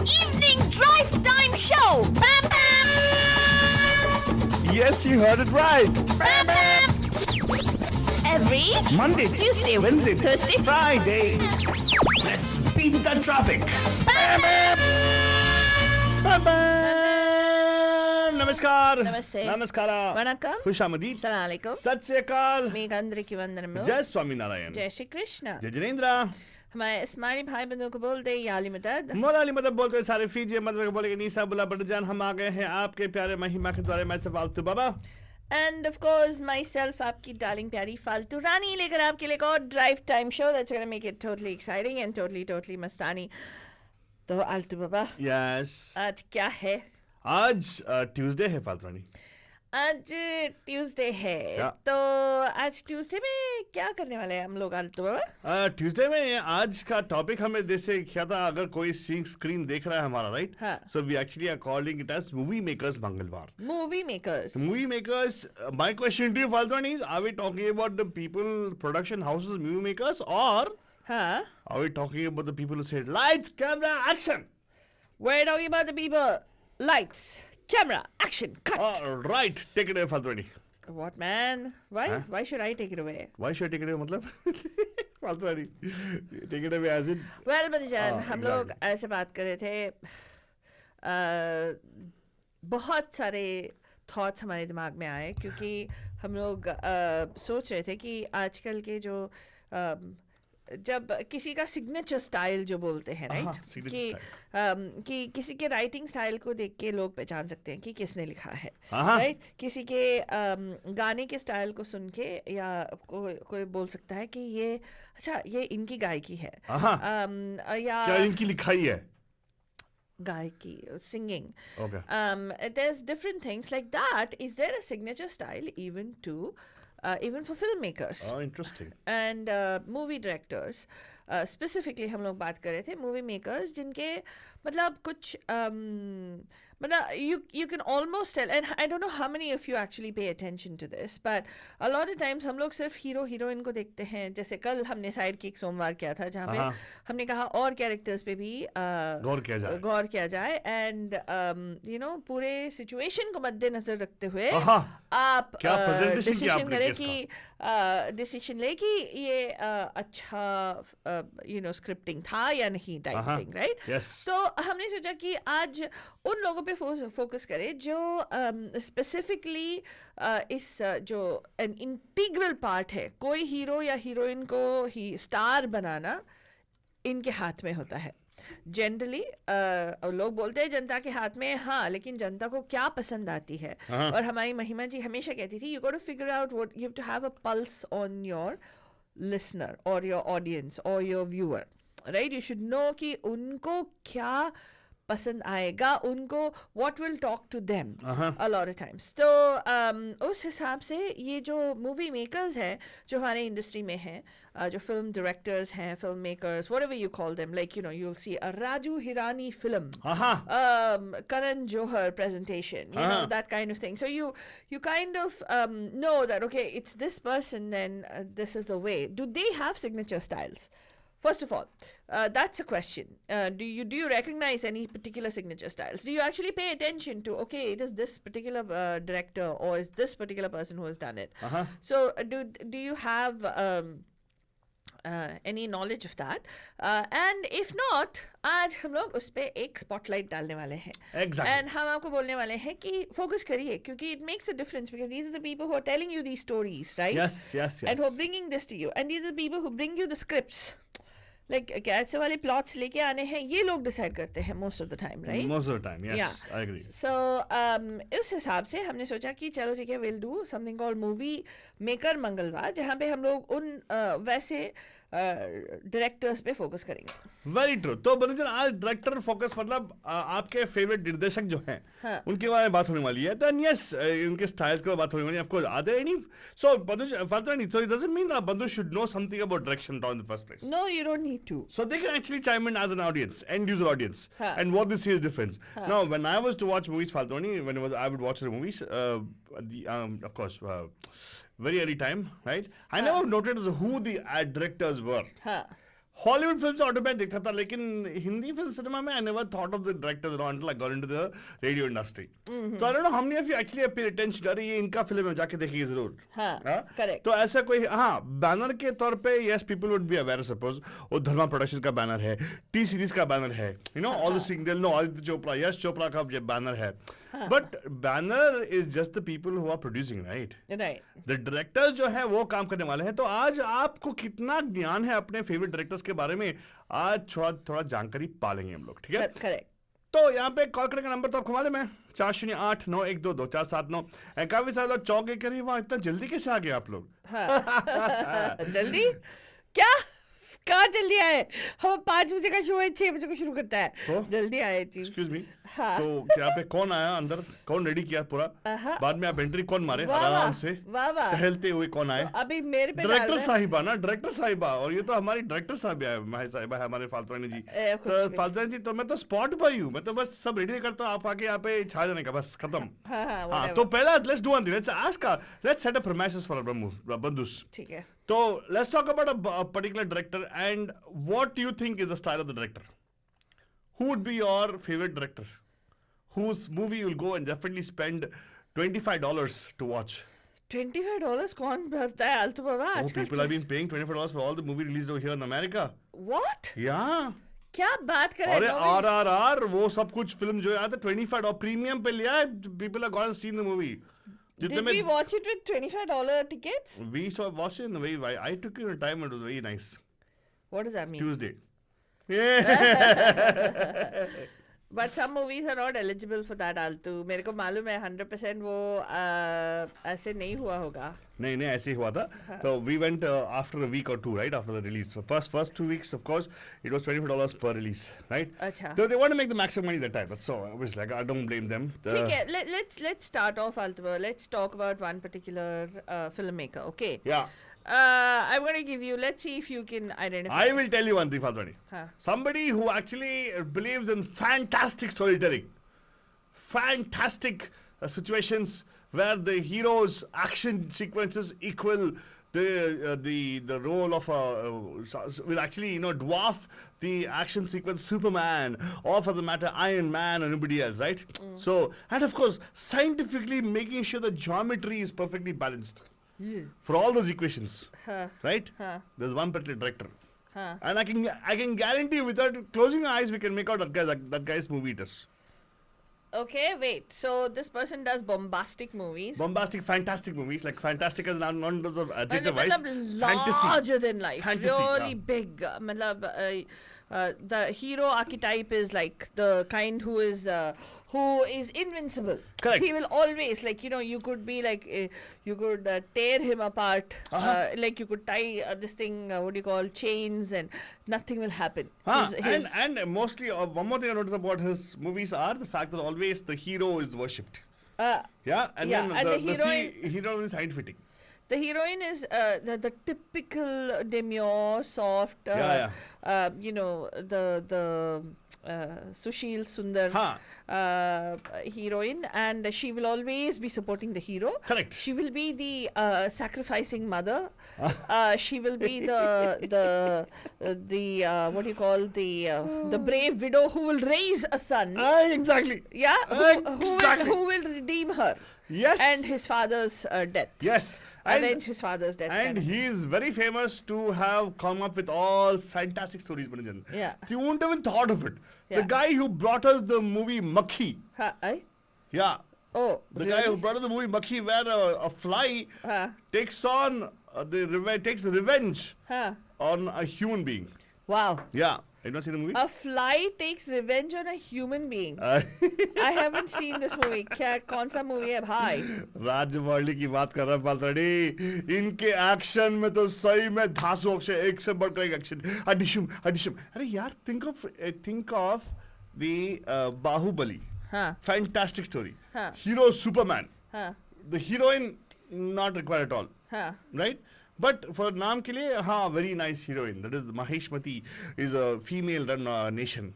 evening drive time show. Bam bam. Yes, you heard it right. Bam bam. Every Monday, Tuesday, Wednesday, Thursday, Friday. Let's beat the traffic. Bam bam. नमस्कार नमस्ते. नमस्कारा वणक्कम. खुशामदीद Assalamu alaikum. सत श्री अकाल మీకు అందరికీ వందనములు. जय स्वामी नारायण जय श्री कृष्ण. जय जिनेन्द्र हमारे इस्माइली भाई बंधुओं को बोलते हैं याली मदद. मौला अली मदद बोलते हैं सारे फीजिए मदद को बोलेंगे नीसा बुला बटजान हम आ गए हैं आपके प्यारे महिमा के द्वारे मैं से फालतू बाबा And of course, myself, आपकी darling प्यारी फालतू रानी लेकर आपके लिए एक और drive time show that's going to make it totally exciting and totally मस्तानी. तो आलतू बाबा, यस आज क्या है? आज ट्यूसडे है फालतू रानी आज ट्यूसडे है. क्या? तो आज ट्यूसडे में क्या करने वाले हैं हम लोग आलतू बाबा? ट्यूसडे में आज का टॉपिक हमें जैसे क्या था अगर कोई स्क्रीन देख रहा है हमारा राइट हाँ. So we actually are calling it as movie makers मंगलवार Movie makers. Movie makers, my question to you, Faltwan, is are we talking about the people, production houses, movie makers, or हाँ. are we talking about the people who say lights, camera, action? We're talking about the people. Lights, camera, action, cut. All right, take it away, Faltwan. What man? Why? Huh? Why should I take it away? Why should I take it away, मतलब? Faltwan, take it away as in. Well, बदजान हम exactly. लोग ऐसे बात कर रहे थे. बहुत सारे थॉट्स हमारे दिमाग में आए क्योंकि हम लोग सोच रहे थे कि आजकल के जो जब किसी का सिग्नेचर स्टाइल जो बोलते हैं हाँ, राइट signature कि किसी के राइटिंग स्टाइल को देख के लोग पहचान सकते हैं कि किसने लिखा है हाँ. राइट किसी के गाने के स्टाइल को सुन के या कोई बोल सकता है कि ये अच्छा ये इनकी गायकी है हाँ. या क्या इनकी लिखाई है? गायकी singing Okay. there's different things like that. Is there a signature style even for filmmakers Oh, interesting. and movie directors specifically हम लोग बात कर रहे थे movie makers जिनके मतलब कुछ मतलब you can almost tell and I don't know how many of you actually pay attention to this but a lot of times हम लोग सिर्फ हीरो हीरोइन को देखते हैं जैसे कल हमने साइड किक सोमवार किया था जहाँ पे हमने कहा और कैरेक्टर्स पे भी गौर किया जाए एंड यू नो पूरे सिचुएशन को मद्देनजर रखते हुए आप क्या presentation किया डिसीजन आपने करें केस का? कि डिसीजन ले कि ये अच्छा यू नो स्क्रिप्टिंग था या नहीं टाइप थिंग राइट Yes. तो हमने सोचा कि आज उन लोगों पे फोकस करें जो स्पेसिफिकली इस जो एन इंटीग्रल पार्ट है कोई हीरो या हीरोइन को ही स्टार बनाना इनके हाथ में होता है जनरली लोग बोलते हैं जनता के हाथ में हाँ लेकिन जनता को क्या पसंद आती है और हमारी महिमा जी हमेशा कहती थी you got to figure out what you have to have a pulse on your listener और योर ऑडियंस और your viewer right you should know कि उनको क्या पसंद आएगा उनको what will talk to them a lot of times तो उस हिसाब से ये जो मूवी मेकर्स हैं जो हमारे इंडस्ट्री में हैं जो फिल्म डायरेक्टर्स हैं film makers whatever you call them like you know you will see a Raju Hirani film Karan Johar presentation you know that kind of thing so you kind of know that okay it's this person then this is the way do they have signature styles first of all that's a question do you recognize any particular signature styles do you actually pay attention to okay it is this particular director or is this particular person who has done it so do you have any knowledge of that and if not आज हम लोग उस पे एक spotlight डालने वाले हैं Exactly. And हम आपको बोलने वाले हैं कि फोकस करिए क्योंकि it makes a difference because these are the people who are telling you these stories right Yes. and who are bringing this to you and these are people who bring you the scripts like कैसे वाले plots लेके आने हैं ये लोग decide करते हैं most of the time right Most of the time, yes. Yeah. I agree. so उस हिसाब से हमने सोचा कि चलो ठीक है we'll do something called movie maker मंगलवार जहाँ पे हम लोग उन वैसे डायरेक्टर्स पे फोकस करेंगे वेरी ट्रू तो बनिजन आज डायरेक्टर फोकस मतलब आपके फेवरेट निर्देशक जो हैं उनके बारे में बात होने वाली है देन यस उनके स्टाइल्स के बारे में बात होने वाली है of course are there any so बंदुज फाल्तू so it doesn't mean that बंदुज should know something about direction in the first place no you don't need to so they can actually chime in as an audience end user audience Huh. and what they see is difference now when I was to watch movies Faltoni I would watch the movies of course very early time right I never noted who the directors were Hollywood film से automatic देखता था, लेकिन Hindi film cinema में I never thought of the directors until I got into the radio industry. तो I don't know how many of you actually have paid attention, अरे ये इनका film है, जाके देखिए जरूर. हाँ, correct. तो ऐसा कोई, हाँ, बैनर के तौर पे yes people would be aware, suppose वो धर्मा प्रोडक्शन का बैनर है, टी सीरीज का बैनर है, you know all the things they'll know, Aditya Chopra, Yash Chopra का ये बैनर है. But banner is just the people who are producing, right? Right. The directors जो है वो काम करने वाले हैं. तो आज आपको कितना ज्ञान है अपने फेवरेट डायरेक्टर्स के बारे में, आज थोड़ा जानकारी पालेंगे हम लोग, ठीक है? Correct. तो यहाँ पे कॉल करने का नंबर तो आपको मालूम है, 4089122479. काफी सारे लोग चौंक गए, कह रहे वाह इतना जल्दी कैसे आ गए आप लोग? हाँ. जल्दी क्या? कहाँ जल्दी आए? हम 5 बजे का शो है, 6 बजे को शुरू करता है. तो? जल्दी आए चीज. Excuse me. हाँ. तो यहाँ पे कौन आया अंदर, कौन रेडी किया पूरा, बाद में आप एंट्री कौन मारे आराम से टहलते हुए कौन आए? अभी मेरे पे डायरेक्टर साहिबा ना, डायरेक्टर साहिबा, और ये तो हमारी डायरेक्टर साहब है, माही साहिबा है हमारे फाल्तू रानी जी. तो फाल्तू रानी जी, तो मैं तो स्पॉट पर ही हूँ, मैं तो बस सब रेडी करता हूँ, आप आके यहाँ पे छा जाने का, बस खत्म. हाँ, तो पहला let's do one thing, let's ask, let's set a premises for बंदूस. ठीक है. तो let's talk about a particular director and what you think is the style of the director. Who would be your favorite director? Whose movie you'll go and definitely spend $25 to watch? $25 कौन भरता है आलतू बाबा Oh, आजकल? people have been paying $25 for all the movie released over here in America. What? Yeah. क्या बात कर रहे अरे हो? RRR वो सब कुछ फिल्म जो है $25 प्रीमियम पे लिया है. People have gone and seen the movie. Did we watch it with $25 tickets? We saw watched it in the way I took it in a time and it was very nice. What does that mean? Tuesday. Yeah. But some movies are not eligible for that आलतू. मेरे को मालूम है 100% वो ऐसे नहीं हुआ होगा. नहीं ऐसे ही हुआ था. So we went after a week or two, right, after the release. First 2 weeks, of course, it was $25 per release, right? अच्छा. So they want to make the maximum money that time. But so obviously, like, I don't blame them. ठीक है. Let's start off आलतू. Let's talk about one particular filmmaker. Okay. Yeah. I'm going to give you. Let's see if you can identify. I will tell you one thing, Fatwani. Huh. Somebody who actually believes in fantastic storytelling, fantastic situations where the hero's action sequences equal the role of will actually dwarf the action sequence Superman, or for the matter Iron Man or anybody else, right? So, and of course scientifically making sure the geometry is perfectly balanced. For all those equations, right? There's one particular director, and I can guarantee without closing our eyes we can make out that guy's movie does. Okay, wait. So this person does bombastic movies. Bombastic, fantastic movies, like fantastic as not in terms of adjective wise. Fantasy. Larger than life. Fantasy, really big. The hero archetype is like the kind who is invincible. Correct. He will always, like, you could be like, you could tear him apart. Like you could tie this thing, what do you call, chains, and nothing will happen. And mostly, one more thing I noticed about his movies are the fact that always the hero is worshipped. Then the heroine is height-fitting. The heroine is the typical demure, soft, the Sushil Sundar heroine, and she will always be supporting the hero. Correct. She will be the sacrificing mother. She will be the what do you call, the brave widow who will raise a son. Exactly. Yeah. Who will redeem her. Yes. And his father's death. Yes. Avenge his father's death. And he is very famous to have come up with all fantastic stories, Banajan. Yeah. You wouldn't even thought of it. Yeah. The guy who brought us the movie Makhi. Yeah. Oh, the guy who brought us the movie Makhi, where a fly takes on takes revenge on a human being. Wow. Yeah. Have you not seen the movie? A fly takes revenge on a human being. I haven't seen this movie. कौन सा movie है भाई? राजमौली की बात कर रहा है पालतड़ी. इनके एक्शन में तो सही में धांसू अक्षय, एक से बढ़कर एक एक्शन. अडिशम. अरे यार, think of the Bahubali. Fantastic story. Hero Superman. The heroine not required at all. Right? But for naam ke liye, very nice heroine. That is Maheshmati, is a female-run nation.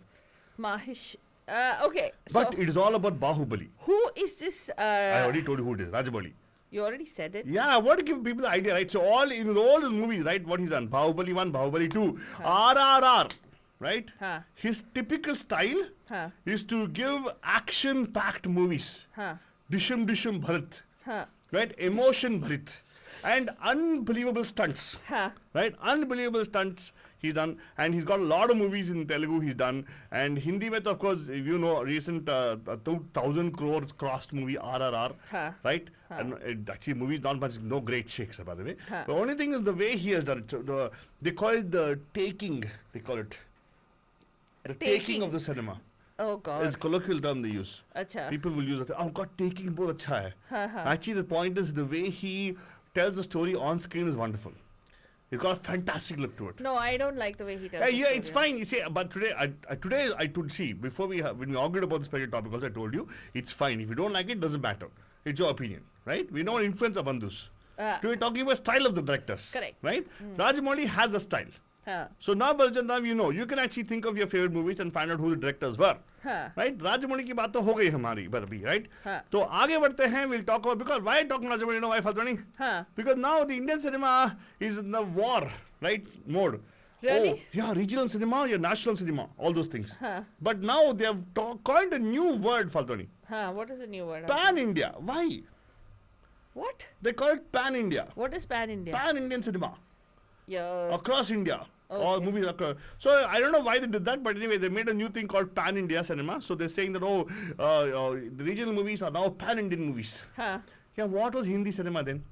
Okay. But it is all about Bahubali. Who is this? I already told you who it is. Rajamouli. You already said it. Yeah, I want to give people the idea, right? So all his movies, right? What he's done, Bahubali 1, Bahubali 2, RRR, right? Huh. His typical style Huh. is to give action-packed movies. Huh. Disham Disham Bharat, Huh. right? Emotion Bharit, and unbelievable stunts, Huh. right? Unbelievable stunts he's done, and he's got a lot of movies in Telugu he's done, and Hindi mein to, of course, if you know, recent 2,000 crores crossed movie RRR, Huh. right? And actually, movie is not much, no great shakes, by the way. Huh. The only thing is the way he has done it. So they call it the taking. They call it the taking of the cinema. Oh God. It's colloquial term they use. Acha. People will use it. Oh God, taking both अच्छा है. हाँ. Actually, the point is the way he tells the story on screen is wonderful. It's got a fantastic look to it. No, I don't like the way he tells. Yeah, the yeah, it's story. fine. You see, but today I told see before when we argued about this special topic also I told you it's fine. If you don't like it, doesn't matter. It's your opinion, right? We don't influence Abandus. Today we're talking about style of the directors. Correct. Right? Rajamouli has a style. Huh. So now, Baljan, now you know. You can actually think of your favorite movies and find out who the directors were. Huh. Right? Rajamouli की बात तो हो गई हमारी पर भी, right? हाँ. तो आगे बढ़ते हैं. We'll talk about because why talk Rajamouli? You know why, Faltwani? Huh. Because now the Indian cinema is in the war, right? Mode. Really? Oh, yeah, regional cinema, yeah, national cinema, all those things. Huh. But now they have coined a new word, Faltwani. Huh. What is the new word? Pan India. Why? What? They call it Pan India. What is pan India? Pan Indian cinema Yeah. across India. All Okay. movies across. So I don't know why they did that, but anyway, they made a new thing called Pan India cinema. So they're saying that the regional movies are now Pan Indian movies. Huh. Yeah, what was Hindi cinema then?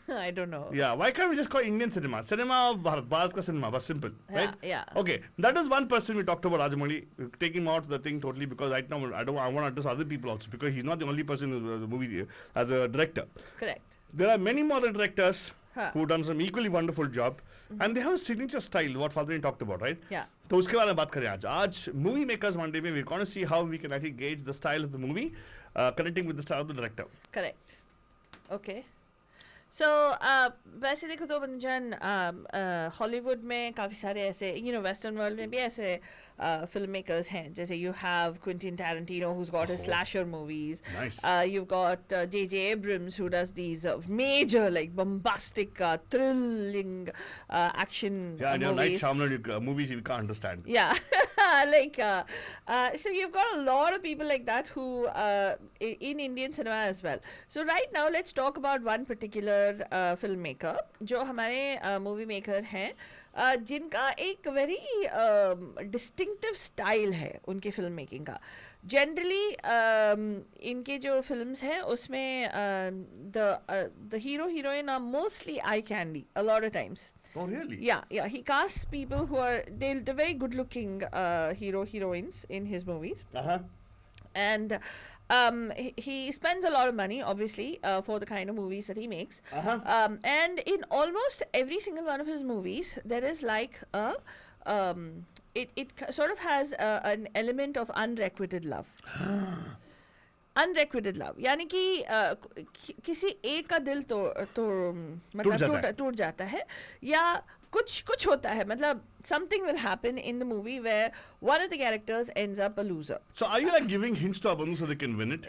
I don't know. Yeah, why can't we just call Indian cinema? Cinema of Bharat ka cinema, was simple, right? Yeah. Okay, that is one person we talked about, Rajamouli. Take him out of the thing totally because right now I want to address other people also because he's not the only person in the movie as a director. Correct. There are many more other directors Huh. who've done some equally wonderful job, and they have a signature style. What Faltwani talked about, right? Yeah. तो उसके बारे में बात करें आज movie makers Monday में we're going to see how we can actually gauge the style of the movie, connecting with the style of the director. Correct. Okay. So वैसे देखो तो बंजन हॉलीवुड में काफ़ी सारे ऐसे वेस्टर्न वर्ल्ड में भी ऐसे फिल्म मेकर्स हैं जैसे you have Quentin Tarantino who's got his slasher movies. Nice. You've got J.J. Abrams who does these major like bombastic thrilling action Yeah, and your Night movies. Shyamalan movies you can't understand. Yeah, like so you've got a lot of people like that who in Indian cinema as well. So right now let's talk about one particular filmmaker जो हमारे movie maker हैं जिनका एक very distinctive style है उनकी film making का. Generally इनके जो फिल्म्स हैं उसमें the hero heroine are mostly eye candy a lot of times. Oh really? Yeah. He casts people who are they're very good-looking heroines in his movies, and he spends a lot of money, obviously, for the kind of movies that he makes. And in almost every single one of his movies, there is like it sort of has an element of unrequited love. Unrequited love यानी कि किसी एक का दिल मतलब टूट जाता है या कुछ होता है मतलब something will happen in the movie where one of the characters ends up a loser. So are you like giving hints to Abandhu so they can win it?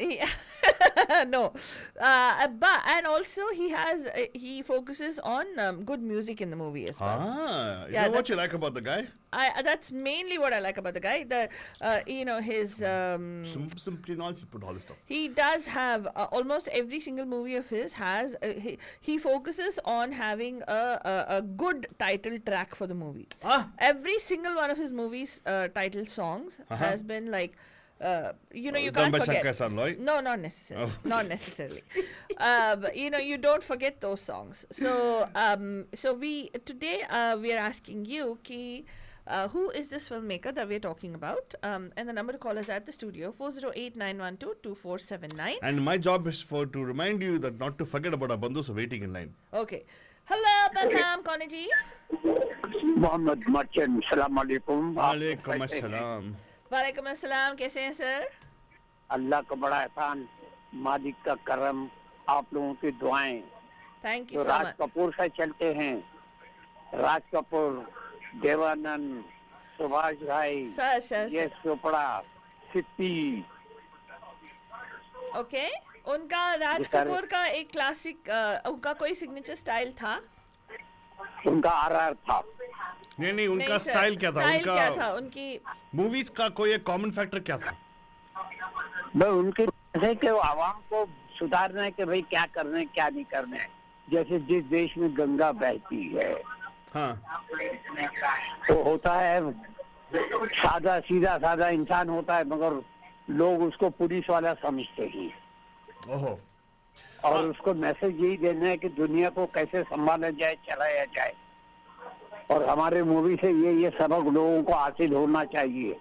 No, but and also he focuses on good music in the movie as well. You know what you like about the guy? That's mainly what I like about the guy. His Simply not put all this stuff. he does have almost every single movie of his has he focuses on having a good title track for the movie. Every single one of his movies title songs has been like you can't forget. No, not necessarily. Not necessarily. But, you don't forget those songs. So we today we are asking you ki who is this filmmaker that we're talking about? And the number to call us at the studio 408-912-2479. And my job is to remind you that not to forget about Abandhus waiting in line. Okay. Hello, Belham, कौन है जी? Mohammad merchant सलाम अलैकुम. वालेकुम अस्सलाम. वालेकुम अस्सलाम. कैसे हैं सर? अल्लाह का बड़ा एहसान, मालिक का करम, आप लोगों की दुआएं. Thank you तो so राज much. कपूर से चलते हैं. राज कपूर, देवानंद, सुभाष घाई, Sir. यश चोपड़ा, सिप्पी. Okay. उनका राज ये सारे- कपूर का एक क्लासिक उनका कोई सिग्नेचर स्टाइल था? उनका RR था। नहीं नहीं, उनका नहीं सर, स्टाइल क्या था? स्टाइल क्या था उनका उनकी? मूवीज का कोई एक कॉमन फैक्टर क्या था? भाई उनके है कि वो आवाम को सुधारना है कि भाई क्या करना है क्या नहीं करना है। जैसे जिस देश में गंगा बहती है, हाँ वो होता है सादा सीधा सादा इंसान होता है, मगर लोग उसको पुलिस वाला समझते हैं। ओहो और उसको मैसेज यही देना है कि दुनिया को कैसे संभाला जाए, चलाया जाए। और हमारे मूवी से ये सबक लोगों को हासिल होना चाहिए।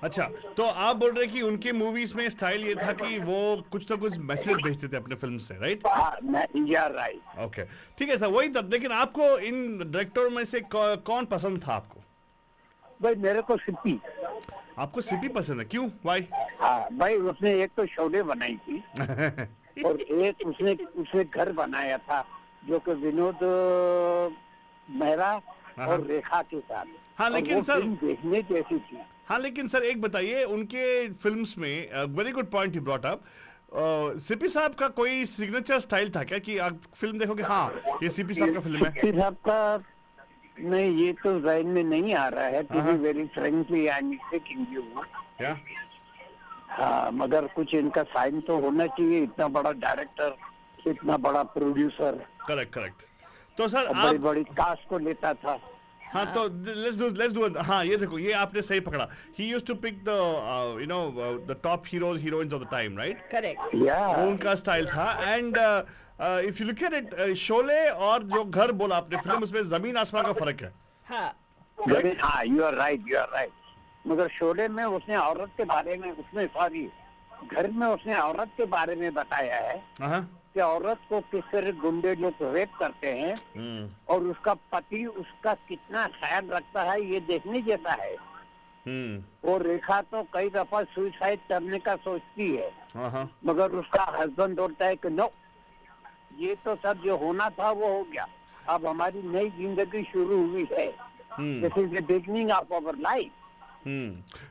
अच्छा, तो आप बोल रहे हैं कि उनकी मूवीज में स्टाइल ये था कि वो कुछ ना कुछ मैसेज भेजते थे अपने फिल्म से, राइट? राइट। ओके, ठीक है सर, वही था। लेकिन आपको इन डायरेक्टर में से कौन पसंद था आपको? भाई मेरे को सिप्पी। आपको सीपी पसंद है, क्यों, वाई? हाँ भाई, उसने एक तो शोले बनाई थी और एक उसने घर बनाया था जो कि विनोद मेहरा और रेखा के साथ। हाँ, और लेकिन वो सर- फिल्म देखने जैसी थी। हाँ, लेकिन सर एक बताइए, उनके फिल्म्स में very good point you brought up, CP साहब का कोई सिग्नेचर स्टाइल था क्या कि आप फिल्म देखोगे हाँ ये सीपी साहब का फिल्म है? सिप्पी साहब का नहीं, ये तो जहन में नहीं आ रहा है। To be very frankly I am taking you. क्या? हाँ, मगर कुछ इनका साइन तो होना चाहिए। इतना बड़ा डायरेक्टर, इतना बड़ा प्रोड्यूसर, करेक्ट करेक्ट। तो सर बड़ी आप, बड़ी कास्ट को लेता था। हाँ तो लेट्स डू हाँ, ये देखो, ये आपने सही पकड़ा। He used to pick the the top heroes heroines of the time, right? Correct. या वो उनका स्टाइल था। And if you look at it, Sholay और जो घर बोला आपने फिल्म, उसमें जमीन आसमान का फर्क है। हाँ हाँ, यू आर राइट। मगर शोले में उसने औरत के बारे में, उसमें सॉरी घर में उसने औरत के बारे में बताया है हाँ कि औरत को किस तरह गुंडे लोग रेप करते हैं और उसका पति उसका कितना ख्याल रखता है, ये देखने जैसा है। वो रेखा तो कई दफा सुसाइड करने का सोचती है, हाँ मगर उसका हस्बैंड बोलता है कि नो, ये तो सब जो होना था वो हो गया, अब हमारी नई जिंदगी शुरू हुई है। This is the beginning of our life.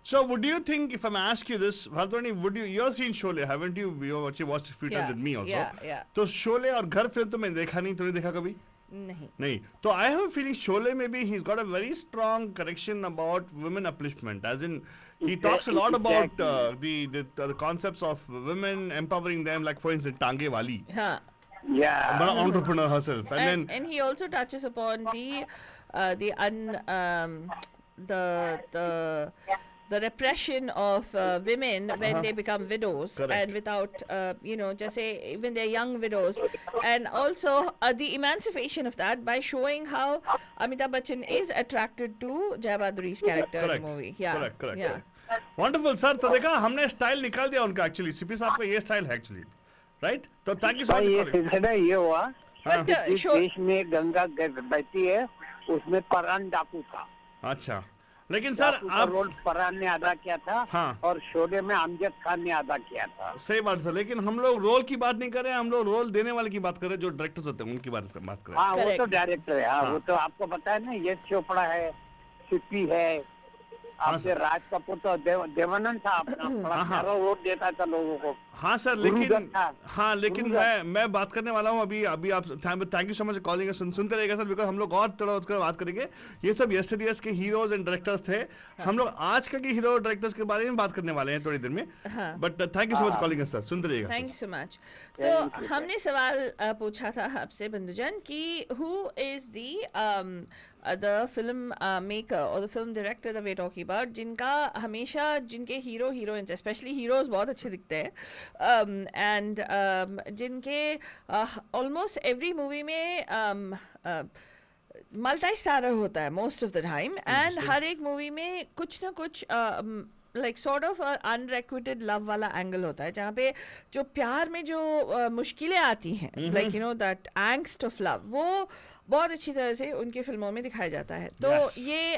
So would you think, if I'm ask you this, Bharatwani, you've seen Sholay, haven't you? You watched a few times with me also. yeah. तो शोले और घर film तो मैंने देखा नहीं, तूने देखा कभी? नहीं। तो I have a feeling Sholay maybe he's got a very strong connection about women upliftment, as in he talks a lot about the concepts of women, empowering them, like for instance Tange Wali, हाँ Yeah. an entrepreneur herself, and then and he also touches upon the repression of women when they become widows. Correct. And without just say when they're young widows, and also the emancipation of that by showing how Amitabh Bachchan is attracted to Jaya Bahaduri's character in the movie. correct. Wonderful sir, तो देखा हमने style निकाल दिया उनका, actually CP साहब का ये style है एक्चुअली, राइट? तो थैंक यू सो भाई ये मच। सिलसिला ये हुआ But जिस देश में गंगा बहती है उसमें परान डाकू था। अच्छा, लेकिन सर डाकू का आप, रोल परान ने अदा किया था। हाँ। और शोले में अमजद खान ने अदा किया था। सही बात सर, लेकिन हम लोग रोल की बात नहीं कर रहे हैं, हम लोग रोल देने वाले की बात कर रहे हैं, जो डायरेक्टर्स होते हैं उनकी बात कर रहे हैं। हाँ, वो Correct. तो डायरेक्टर है। हाँ, हाँ। वो तो आपको पता है ना, यश चोपड़ा है, सिप्पी है, आपसे सर। राज कपूर तो देवानंद था अपना, बड़ा हाँ, हाँ। प्यारा वोट देता था लोगों को। हाँ सर, गुरुदत्त लेकिन था। हाँ, लेकिन गुरुदत्त। मैं बात करने वाला हूँ अभी आप thank you so much calling, सुनते रहिएगा सर, बिकॉज हम लोग और थोड़ा उसके बात करेंगे। ये सब यस्टरडेज के हीरोज एंड डायरेक्टर्स थे, हम लोग आज के हीरो और डायरेक्टर्स के बारे में बात करने वाले हैं थोड़ी देर में। But thank you so much calling sir, सुनते रहिएगा thank sir. You so much. तो हमने सवाल पूछा था आपसे बंधुजन कि who is the film maker और the film director that we are talking about, जिनका हमेशा जिनके हीरो हीरोइंस स्पेशली हीरोज बहुत अच्छे दिखते हैं, एंड जिनके ऑलमोस्ट एवरी मूवी में मल्टी स्टारर होता है most of the time, and हर एक मूवी में कुछ ना कुछ like sort of unrequited love वाला एंगल होता है, जहाँ पे जो प्यार में जो मुश्किलें आती हैं, like that angst of love, वो बहुत अच्छी तरह से उनकी फिल्मों में दिखाया जाता है। तो Yes. ये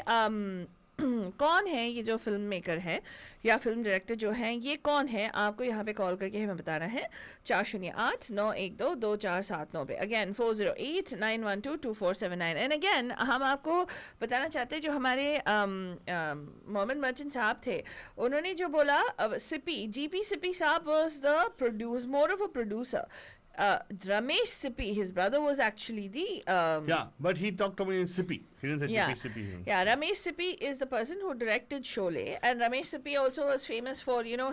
कौन है ये जो फिल्म मेकर है या फिल्म डायरेक्टर जो हैं, ये कौन है, आपको यहाँ पे कॉल करके हमें बताना है 4089122479 पे। अगेन 4089122479। एंड अगेन हम आपको बताना चाहते हैं, जो हमारे मोहम्मद मर्चेंट साहब थे, उन्होंने जो बोला, सिपी जीपी सिपी साहब was the produce more of a producer. Ramesh Sippy, his brother, was actually the Yeah, but he talked about Sippy. He didn't say yeah, Sippy. yeah. Ramesh Sippy is the person who directed Sholay, and Ramesh Sippy also was famous for, you know,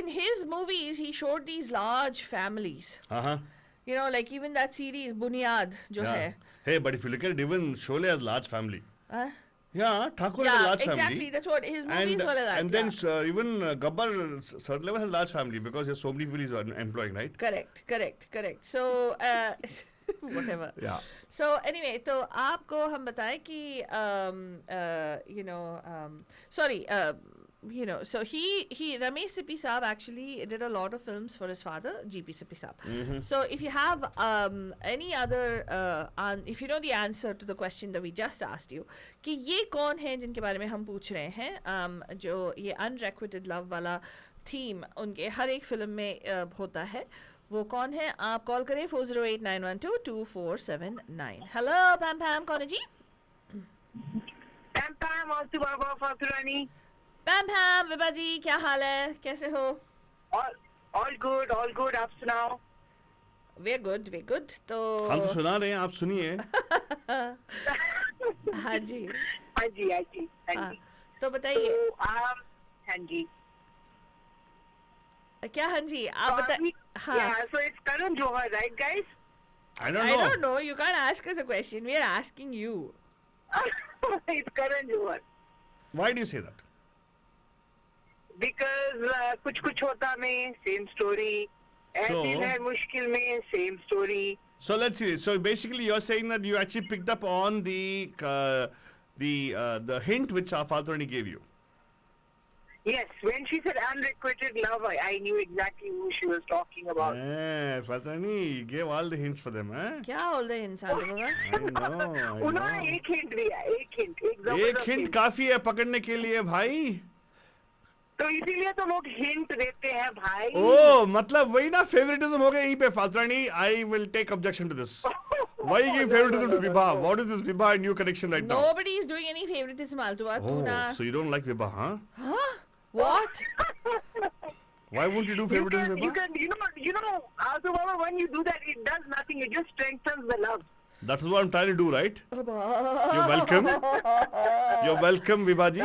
in his movies he showed these large families. Uh-huh. You know, like even that series Bunyad, jo Yeah. hai. Hey, but if you look at it, even Sholay has large family. Uh, Yeah, Thakur has a yeah, large exactly. family. That's what his movies were like that. And then yeah. even Gabbar, certain level has large family because there's so many people he's employing, right? Correct. So whatever. Yeah. So anyway, तो आपको हम बताएं कि you know, sorry, you know, so he Ramesh Sippy Saab actually did a lot of films for his father, GP Sippy Saab. So if you have any other if you know the answer to the question that we just asked you, कि ये कौन है जिनके बारे में हम पूछ रहे हैं, जो ये unrequited love वाला थीम उनके हर एक फिल्म में होता है, वो कौन है? आप कॉल करें 4089122479. हेलो पैम पैम, कौन है जी? पैम पैम और बाबा फातुरानी. पैम पैम, विभा जी, क्या हाल है, कैसे हो? All good. आप सुनाओ. वे गुड. तो हम तो सुना रहे हैं, आप सुनिए. हाँ जी. हाँ जी. तो बताइए. हाँ जी. क्या? हाँ जी, आप बताइए. हाँ. So it's Karan Johar, right, guys? I don't I know. don't know. You can't ask us a question. We are asking you. It's Karan Johar. Why do you say that? Because कुछ होता में same story. ऐसी है मुश्किल में same story. So let's see. So basically, you're saying that you actually picked up on the hint which our Faltoni gave you. Yes, when she said unrequited love, I knew exactly who she was talking about. Faltoni, you gave all the hints for them, huh? क्या बोल रहे हैं इंसान लोग? I know. उन्होंने एक hint दिया, एक एक जबरदस्त हिंट काफी है पकड़ने के लिए भाई. तो इसीलिए तो लोग हिंट देते हैं भाई. ओ मतलब वही ना, फेवरेटिज्म हो गया यहीं पे. फातरानी, I will take objection to this. Why you give favoritism to Vibha? What is this Vibha and you connection right now? Nobody is doing any favoritism, Altu. Oh, so you don't like Vibha, huh? Huh? What? Why won't you do favoritism, Vibha? You know, also, Baba, when you do that, it does nothing. It just strengthens the love. That is what I'm trying to do, right? You're welcome. You're welcome, Vibha ji.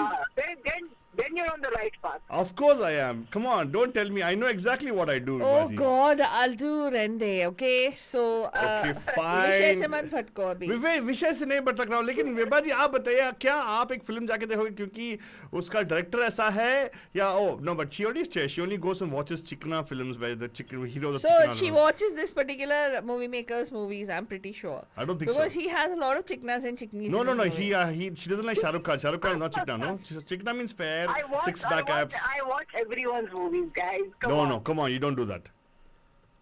Then you're on the right path. Of course I am. Come on, don't tell me. I know exactly what I do, Oh Vibha ji. God, Altu Rende. Okay, so Okay, विषय से fine. मत भटको अभी. विषय से नहीं भटक रहा हूँ, लेकिन विभा जी आप बताइए, क्या आप एक फिल्म जाके देखोगे क्योंकि उसका डायरेक्टर ऐसा है, या no, but she only goes and watches Chikna films where the hero of So Chikna. she watches this particular movie maker's movies, I'm pretty sure. I don't think because so. he has a lot of chiknas and chiknis. No, in his movie. she doesn't like Shah Rukh Khan. Shah Rukh Khan is not Chikna, no? Chikna means fair, six-pack abs. I watch everyone's movies, guys. Come No, on. no, come on, you don't do that.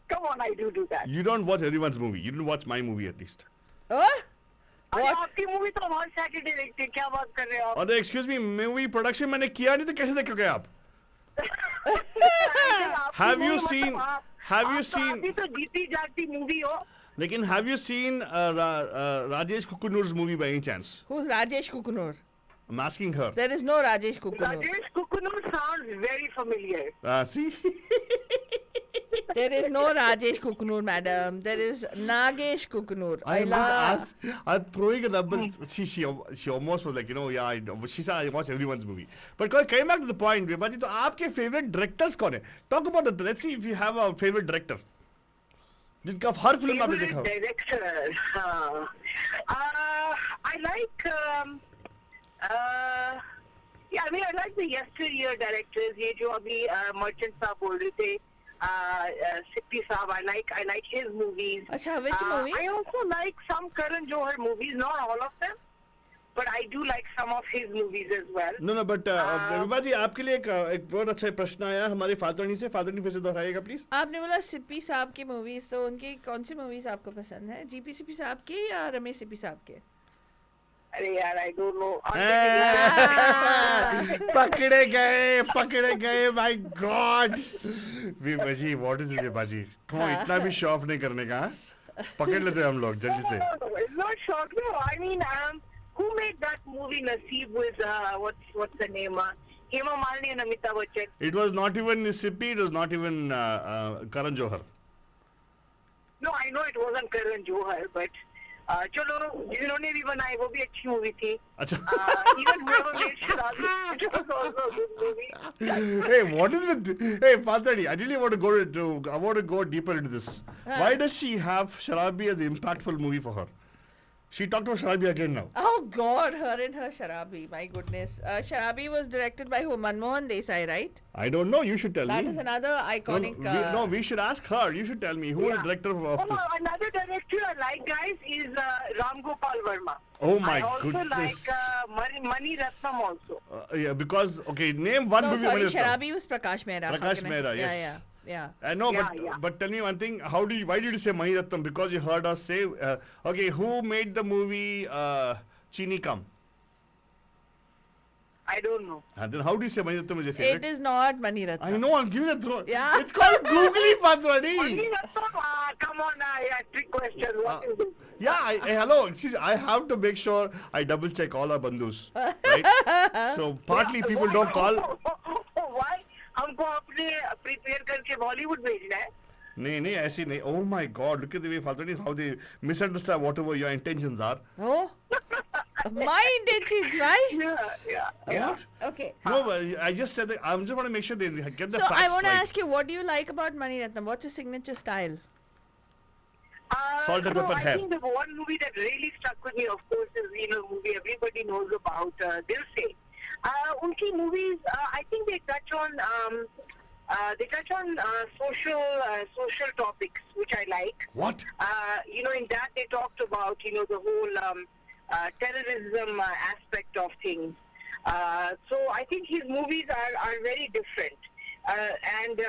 Come on, I do that. You don't watch everyone's movie. You don't watch my movie at least. अरे What? आपकी movie तो हर Saturday देखते हैं, क्या बात कर रहे हो आप? अरे एक्सक्यूज मी, मूवी प्रोडक्शन मैंने किया नहीं तो कैसे देखोगे आप? Have you seen? Have you seen? अभी तो जीती जागती मूवी हो. लेकिन have you seen Rajesh Kukunur's movie by any chance? Who's Rajesh Kukunur? I'm asking her. There is no Rajesh Kukunur. Rajesh Kukunur sounds very familiar. See? There is no Rajesh Kukunur, madam. There is Nagesh Kukunur. I'm throwing a number. She almost was like, she said I watch everyone's movie. But coming back to the point, Vibha ji, तो आपके favorite directors कौन है? Talk about that. Let's see if you have a favorite director. जिनका हर film आपने देखा हो. Favorite director. I like. Yeah, I mean, I like the yesteryear directors. ये जो अभी Merchant साहब बोल रहे थे. Sippy Saab, I like his movies. Achha, which movies? I also like some Karan Johar movies, not all of them, but I do like some of his movies as well. No, but Vibha जी आपके लिए एक बहुत अच्छा प्रश्न आया हमारे फातरनी से. फातरनी फिर से दोहराइएगा प्लीज. आपने बोला सिप्पी साहब की मूवीज, तो उनकी कौन सी मूवीज आपको पसंद है? जीपी सिप्पी साहब की या रमेश सिप्पी साहब के? अरे यार, I don't know. पकड़े गए my God. विभाजी, what is it विभाजी? क्यों इतना भी शो ऑफ नहीं करने का? हाँ? पकड़ लेते हम लोग जल्दी से. No, it's not shock. No, I mean, who made that movie Naseeb with what's the name? Hema Malini and Amitabh Bachchan. It was not even Sippy, it was not even Karan Johar. No, I know it wasn't Karan Johar, but चलो जिन्होंने भी बनाई वो भी अच्छी movie थी. अच्छा. Even whoever made Sharabi, it was also a good movie. Hey, what is with? Hey, Fatani, I really want to I want to go deeper into this. Why does she have Sharabi as an impactful movie for her? She talked about Sharabi again now. Oh God, her and her Sharabi. My goodness. Sharabi was directed by who? Manmohan Desai, right? I don't know. You should tell That me. is another iconic. We should ask her. You should tell me who is the director of this. Another director I like, guys, is Ram Gopal Verma. Oh my I also goodness. like Mani Ratnam also. Yeah, because okay, name one No, movie. sorry, Mani Ratnam. Sharabi was Prakash Mehra. Prakash Mehra, yes. Yeah. I know, Yeah, but tell me one thing. Why did you say Mani Ratnam? Because you heard us say, okay, who made the movie Chini Kam? I don't know. And then how do you say Mani Ratnam is your favorite? It is not Mani Ratnam. I know, I'm giving a throw. Yeah. It's called Googly Patrani. Mani Ratnam, come on, yeah, trick question. What is it? Yeah, hello. I have to make sure I double check all our bandhus. Right? So partly people don't call. Why? हमको अपने prepare करके बॉलीवुड भेजना है. नहीं ऐसी नहीं. Oh my God! Look at the way Fatani, how they misunderstand whatever your intentions are. Oh, my intentions, right? Yeah. What? Okay. No, but I just said that I just want to make sure they get the So facts I want to right. ask you, what do you like about Mani Ratnam? What's his signature style? Salt and pepper I hair. think the one movie that really stuck with me, of course, is movie everybody knows about, Dil Se. Unki movies, I think they touch on social topics, which I like. What? In that they talked about, the whole terrorism aspect of things. So I think his movies are very different. And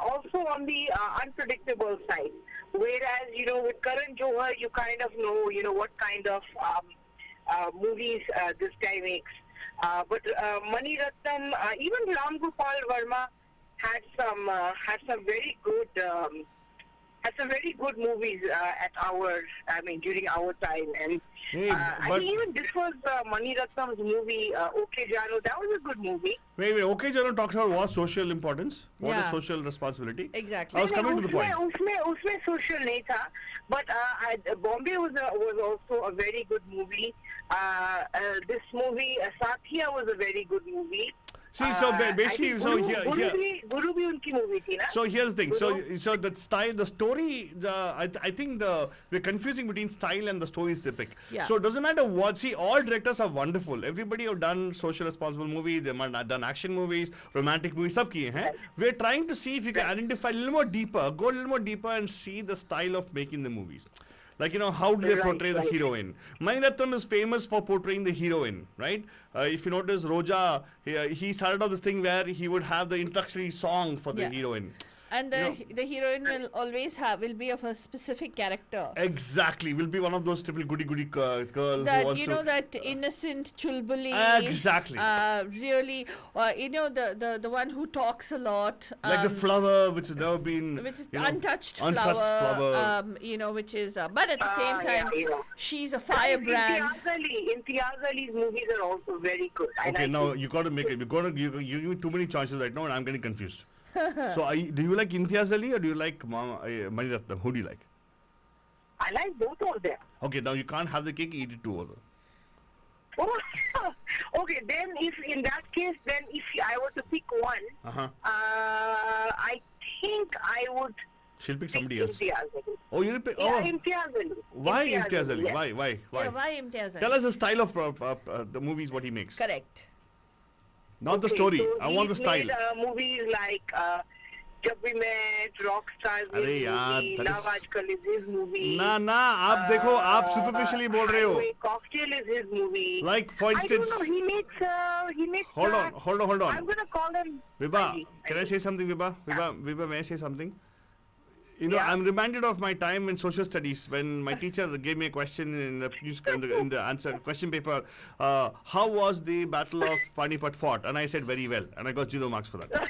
also on the unpredictable side. Whereas, with Karan Johar, you kind of know, what kind of movies this guy makes. But Mani Ratnam, even Ram Gopal Verma had some very good movies during our time. And Hey, I but think even this was Mani Ratnam's movie, Okay Jano. That was a good movie. wait. Okay, Jano talks about what social importance, what is Yeah. social responsibility. Exactly. I was coming to the point. उसमें social नहीं था, but Bombay was also a very good movie. This movie Sathiya was a very good movie. See, so basically, so here. Guru भी उनकी movie थी ना? So here's the thing. So the style, the story, I think we're confusing between style and the stories they pick. Yeah. So it doesn't matter what. See, all directors are wonderful. Everybody have done social responsible movies. They've done action movies, romantic movies. सब किए हैं. We're trying to see if you can identify a little more deeper, go a little more deeper, and see the style of making the movies. Like, how do they portray the heroine? Mani Ratnam is famous for portraying the heroine, right? If you notice, Roja, he started off this thing where he would have the introductory song for the Yeah. heroine. And the heroine will be of a specific character. Exactly. Will be one of those typical goody girl who That wants to... that innocent chulbuli. Exactly. Really, the one who talks a lot. Like the flower, which has never been... Which is untouched untouched flower. Which is, but at the same time, yeah. she's a firebrand. Imtiaz Ali's movies are also very good. I Okay, like now it. you got to make it. You give me too many choices right now and I'm getting confused. So do you like Imtiaz Ali or do you like Mani Ratnam? Who do you like? I like both of them. Okay, now you can't have the cake, eat it too. Oh, okay, then if in that case, then if I were to pick one, Uh-huh. I think I would She'll pick pick somebody else. Imtiaz Ali. Oh, you'll pick... Yeah, Oh, Imtiaz Ali. why Imtiaz Ali? yes. Why? Yeah, why Imtiaz Ali? Tell us the style of the movies, what he makes. Correct. Not the Okay, story. so I want the he's style. Made, movies like Jab We Met, Rockstar, अरे यार, movie, that Love is- Aajkal is his movie. ना आप देखो, आप superficially बोल रहे हो. Highway Cocktail is his movie. Like, for instance... I don't know, he makes. Hold on. I'm gonna call him. Vibha, Andy. can I say something, Vibha? Vibha, may I say something? You know, Yeah. I'm reminded of my time in social studies when my teacher gave me a question in the answer question paper. How was the Battle of Panipat fought? And I said very well, and I got 0 marks for that.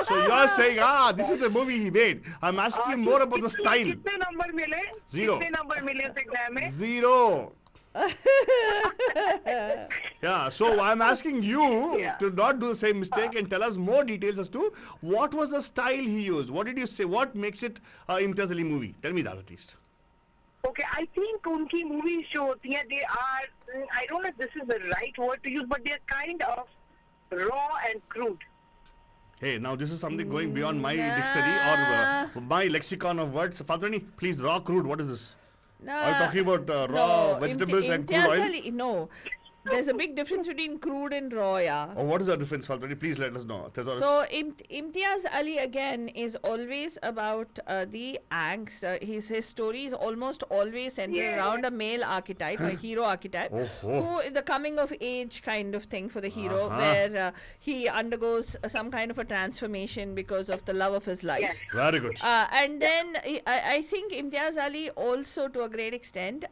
So you're saying, this is the movie he made. I'm asking you more about the style. कितने number मिले? 0. कितने number मिले उस exam में? 0. Yeah, so I'm asking you Yeah. to not do the same mistake and tell us more details as to what was the style he used. What did you say? What makes it Imtiaz Ali movie? Tell me that at least. Okay, I think उनकी movies जो होती हैं, they are, I don't know if this is the right word to use, but they're kind of raw and crude. Hey, now this is something going beyond my dictionary or my lexicon of words. Fadrani, please, raw crude. What is this? Are you talking about raw vegetables and crude Imtiaz oil? Ali, no. There's a big difference between crude and raw, yeah. Or what is the difference, Fadrani? Please let us know. Thesaurus. So Imtiaz Ali again is always about the angst. His story is almost always centered Yeah. around a male archetype, a hero archetype, who is the coming of age kind of thing for the hero, where he undergoes some kind of a transformation because of the love of his life. Yes. Very good. And then I think Imtiaz Ali also, to a great extent,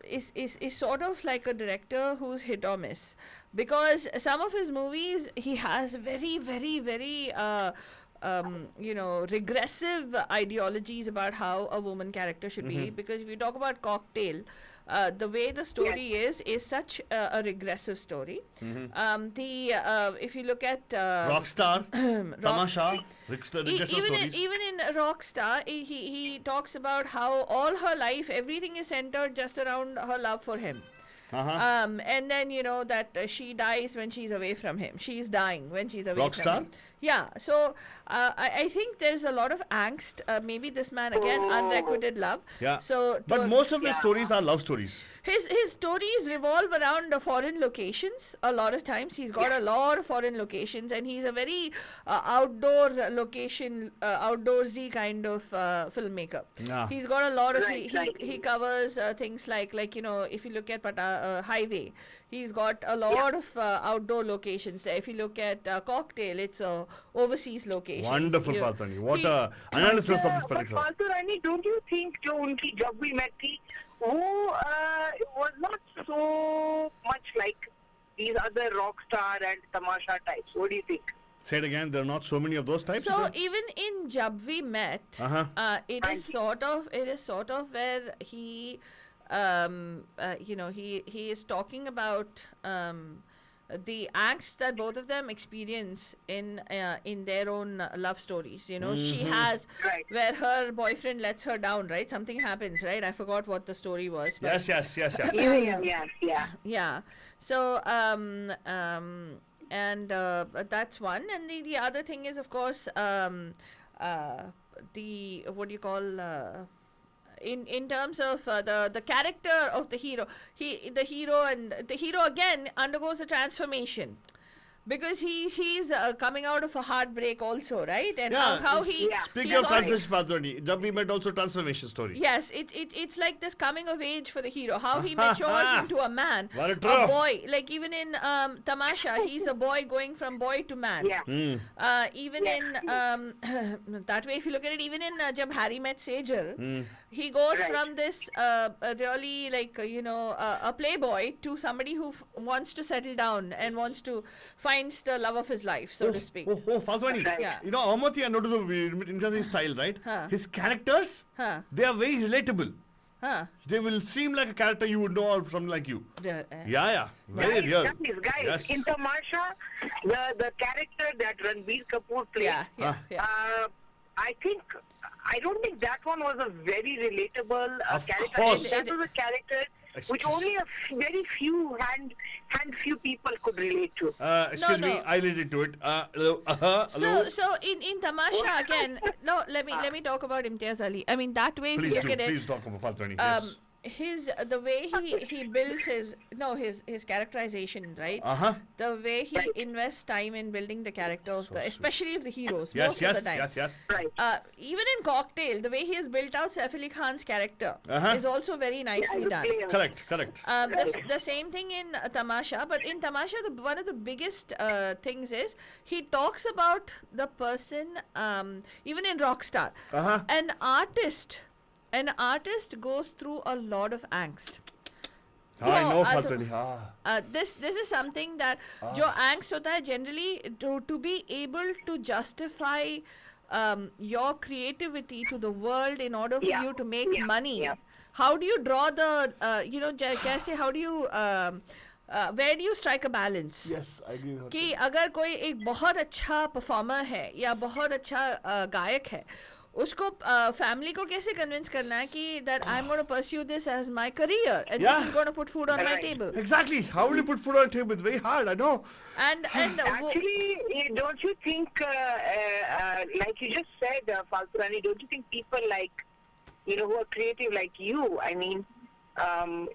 is sort of like a director who's hit or miss, because some of his movies he has very regressive ideologies about how a woman character should be. Because if you talk about Cocktail, the way the story is such a regressive story. If you look at Rockstar, Tamasha, Rickster stories. even in Rockstar, he talks about how all her life everything is centered just around her love for him. And then that she dies when she's away from him. She's dying when she's away Rockstar? from him. Yeah, so I think there's a lot of angst. Maybe this man again, unrequited love. Yeah. So But most of his stories are love stories. his stories revolve around foreign locations. A lot of times he's got a lot of foreign locations, and he's a very outdoor location, outdoorsy kind of filmmaker. Yeah. He's got a lot of Right, he covers things like if you look at Highway, he's got a lot of outdoor locations there. If you look at Cocktail, it's overseas locations. Wonderful, Fadrani. What a analysis of this But particular. Faltu Rani, don't you think जो उनकी जब भी met थी, वो was not so much like these other Rockstar and Tamasha types? What do you think? Say it again. There are not so many of those types. So is there? even in Jab We Met, it is sort of where he he is talking about the angst that both of them experience in their own love stories. She has Right. where her boyfriend lets her down, right? Something happens, right? I forgot what the story was. But Yes. Yeah. yeah. So and that's one. And the other thing is, of course, the what do you call in terms of the character of the hero, the hero again undergoes a transformation, because he's coming out of a heartbreak also, right? And how he Speaking he's of al- transformation, Fadrani, Jab We Met also transformation story. Yes, it's like this coming of age for the hero, how he matures into a man, Very a true. boy. Like even in Tamasha, he's a boy going from boy to man. Yeah. Even in that way, if you look at it, even in Jab Harry Met Sejal, he goes Right. from this really a playboy to somebody who wants to settle down and wants to finds the love of his life, so to speak. Fadrani. Yeah. Amati, I noticed a interesting style, right? His characters, Huh. they are very relatable. Huh. They will seem like a character you would know or something like you. Yeah. Very Guys, real. guys, Yes. in Tamasha, the character that Ranbir Kapoor played, I don't think that one was a very relatable Of character. course. That was a character which Excuse- only a very few few people could relate to. Excuse me, no. I related to it. Hello. So in Tamasha again, let me talk about Imtiaz Ali. I mean, that way if Please you look do. at it, Please talk about Fadrani. Yes. the way he builds his characterization, right? The way he invests time in building the character of especially of the heroes, most of the time. Yes. Right. Even in Cocktail, the way he has built out Saif Ali Khan's character is also very nicely done. Correct. The same thing in Tamasha, but in Tamasha, one of the biggest things is he talks about the person, even in Rockstar, an artist goes through a lot of angst. I know तो Faltani. this is something that जो angst होता है generally to be able to justify your creativity to the world in order for you to make money. How do you draw the कैसे how do you where do you strike a balance? Yes, I agree with कि अगर कोई एक बहुत अच्छा performer है या बहुत अच्छा गायक है, उसको फैमिली को कैसे कन्विंस करना है कि that I'm going to pursue this as my career and this is going to put food on my table. Exactly. How will you put food on the table? It's very hard, I know. And Actually, don't you think, like you just said, Falturani, don't you think people like, who are creative like you, I mean,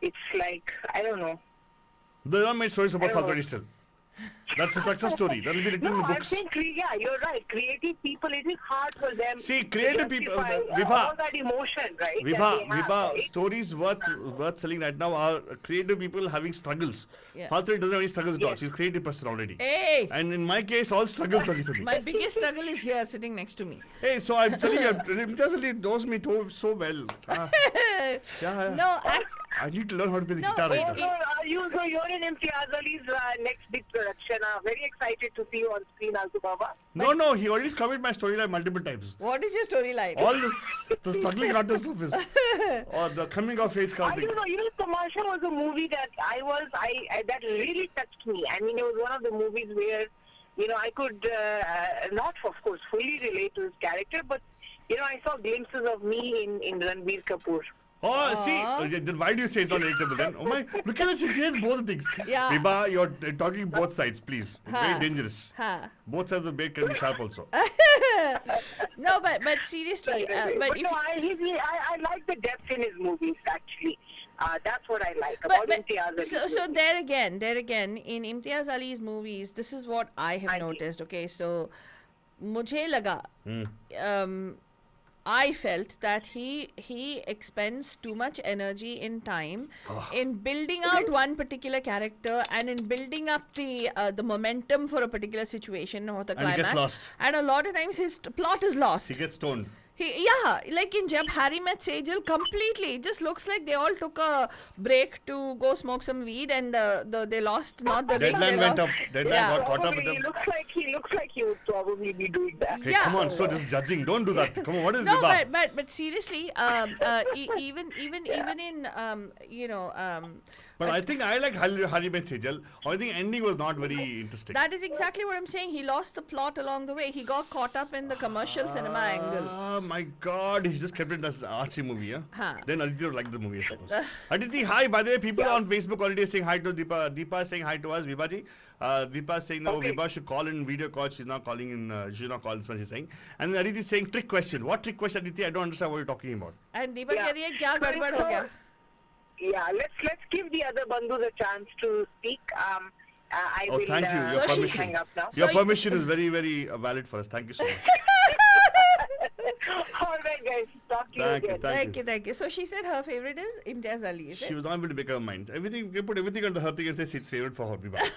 it's like, I don't know. They don't make stories about Faltani still. That's a success story. That will be written in the I books. think, you're right. Creative people, it is hard for them. See, creative people, Vibha, all that emotion, right? Vibha, stories worth selling right now are creative people having struggles. Yeah. Faltani doesn't have any struggles at all. She's a creative person already. Hey, And in my case, all struggles only for me. my biggest struggle is here sitting next to me. Hey, so I'm telling you, Imtiaz Ali knows me so well. Yeah. No, I need to learn how to play the No, guitar right it- now. So you're in Imtiaz Ali's next big production. Very excited to see you on screen, Altu Baba. No, he already covered my storyline multiple times. what is your storyline? All this, the struggling artist of his, or the coming of age kind I of thing. don't know, Tamasha was a movie that that really touched me. I mean, it was one of the movies where, I could not, of course, fully relate to his character, but, I saw glimpses of me in Ranbir Kapoor. Oh, see, then why do you say it's not relatable then? Oh my, because she changed both things. Yeah. Vibha, you're talking both sides, please. It's very Huh. dangerous. Huh. Both sides of the blade can be sharp also. No, but seriously, but if no, I like the depth in his movies, actually. That's what I like but, about but Imtiaz Ali. so there again in Imtiaz Ali's movies, this is what I have noticed. Okay, so मुझे लगा I felt that he expends too much energy in time in building out one particular character and in building up the momentum for a particular situation or the And he climax. gets lost. And a lot of times his plot is lost. He gets stoned. Like in Jab Harry Met Sejal, completely. It just looks like they all took a break to go smoke some weed and they lost, not the ring. Deadline they went lost- up. Deadline Yeah. got caught up with Probably, them. he looks like he would probably be doing that. Hey, Yeah. come on, so just judging. Don't do that. Come on, what is No, Vibha? but seriously, even in But I think I like Hari Met Sejal. I think ending was not very interesting. that is exactly what I'm saying. He lost the plot along the way. He got caught up in the commercial cinema angle. Oh my god, he just kept it as an artsy movie, yeah? Huh. Then Aditi would like the movie, I suppose. Aditi, hi. By the way, people on Facebook already saying hi to Deepa. Deepa is saying hi to us, Vibhaji. Deepa is saying, no, Okay. Vibha should call in video call. She's not calling in, she should not call, this one she's saying. And then Aditi is saying, trick question. What trick question, Aditi? I don't understand what you're talking about. And Deepa Yeah. कह रही है क्या गड़बड़ हो गया? Yeah, let's give the other bandhus a chance to speak. I Oh, will thank you. Your So she- permission. hang up now. Your So you- permission is very, very valid for us. Thank you so much. All right, guys. Talk to you Thank you, again. Thank you. So she said her favorite is Imtiaz Ali. Is She it? was not able to make up her mind. Everything, you can put everything under her thing and say it's favorite for her, Vibha.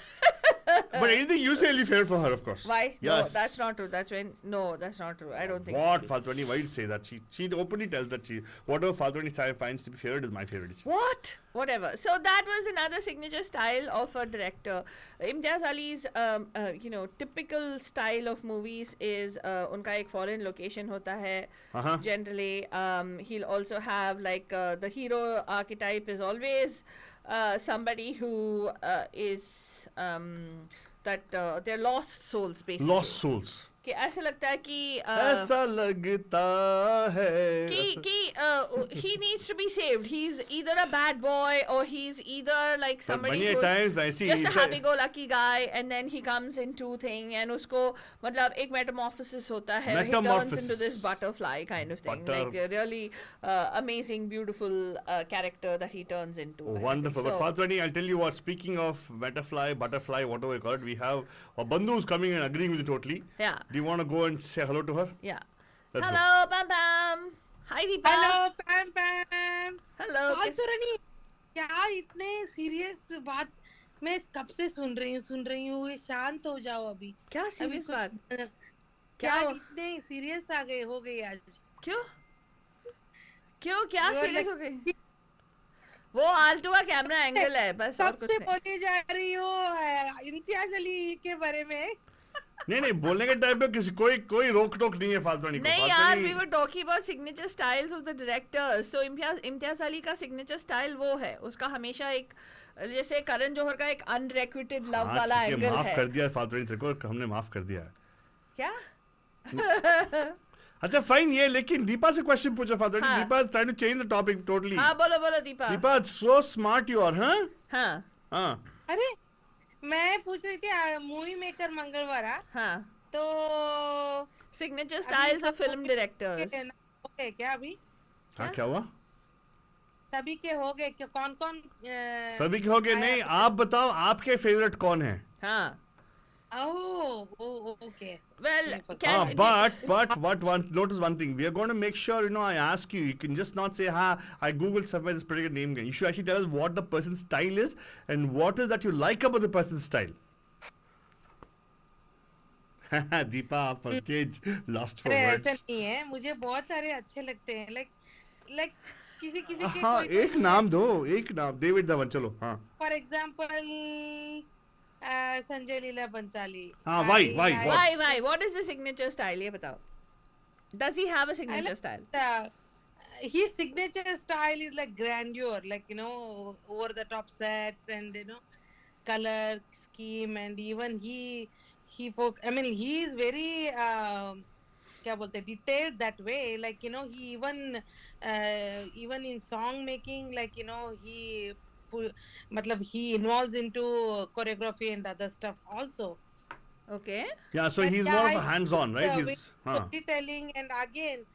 But anything you say will be favorite for her, of course. Why? Yes. No, that's not true. That's not true. I don't think. What, so. Faltwani? Why you say that? She openly tells that whatever Faltwani style finds to be favorite is my favorite. What? Whatever. So that was another signature style of a director. Imtiaz Ali's, typical style of movies is उनका एक foreign location होता है. Uh-huh. Generally, he'll also have like the hero archetype is always somebody who is that they're lost souls basically. Lost souls. कि ऐसे लगता है कि ऐसा लगता है कि he needs to be saved. He's either a bad boy or he's either like somebody many who's times I see just a it's a- happy-go-lucky guy, and then he comes into thing and उसको मतलब एक metamorphosis होता है. He turns Metamorphosis. into this butterfly kind of thing, Butter- like a really amazing, beautiful character that he turns into. kind of thing. Wonderful. But So, Fatrani, I'll tell you what, speaking of butterfly, whatever you call it, we have a Bandhu who's coming and agreeing with you totally. yeah, Do you want to go and say hello to her? yeah. Let's go. Hello, Bam Bam. Hi, Deepa. Hello Pam Pam Hello. फालतू रानी क्या इतने serious बात मैं कब से सुन रही हूँ ये शांत हो जाओ अभी क्या अभी serious कुछ- बात? क्या क्या हुआ? इतने सीरियस हो गई आज क्यों क्या You are सीरियस like- हो गई? वो आल्टो का कैमरा एंगल है बस और कुछ सबसे नहीं. बोली जा रही हो इम्तियाज अली के बारे में नहीं बोलने के टाइम पे किसी कोई रोक टोक नहीं है फालतू नहीं यार, we were talking about signature styles of the directors. So Imtiaz Ali का signature style वो है, उसका हमेशा एक जैसे करण जौहर का एक unrequited love वाला एंगल माफ है. कर दिया फालतू तेरे को, हमने माफ कर दिया है. क्या? अच्छा फाइन, ये लेकिन दीपा से क्वेश्चन पूछो फालतू. हाँ. Deepa is trying to change the topic totally. हाँ बोलो Deepa. Deepa so smart you are. हाँ हाँ अरे मैं पूछ रही थी मूवी मेकर मंगलवारा हाँ. तो Signature styles of film directors. Okay क्या अभी क्या हुआ? सभी के हो गए कौन कौन सभी के हो गए? नहीं, आप बताओ आपके फेवरेट कौन है? हाँ. Okay Well, But notice one thing. We are going to make sure, I ask you. You can just not say, I googled somewhere this particular name. You should actually tell us what the person's style is and what is that you like about the person's style. Deepa, for change, lost for अरे words. ऐसा नहीं है मुझे बहुत सारे अच्छे लगते हैं लाइक किसी के हाँ, एक नाम दो, एक नाम. डेविड धवन, चलो. हाँ. फॉर एग्जांपल संजय लीला बंसाली हाँ, why? why? What is the signature style? ये बताओ. Does he have a signature style? His signature style is like grandeur, like over the top sets and color scheme, and even he is very क्या बोलते हैं detailed that way, like he even in song making, like he मतलब he involves into choreography and other stuff also. Okay. Yeah, so he's more of a hands-on, right? He's storytelling, and again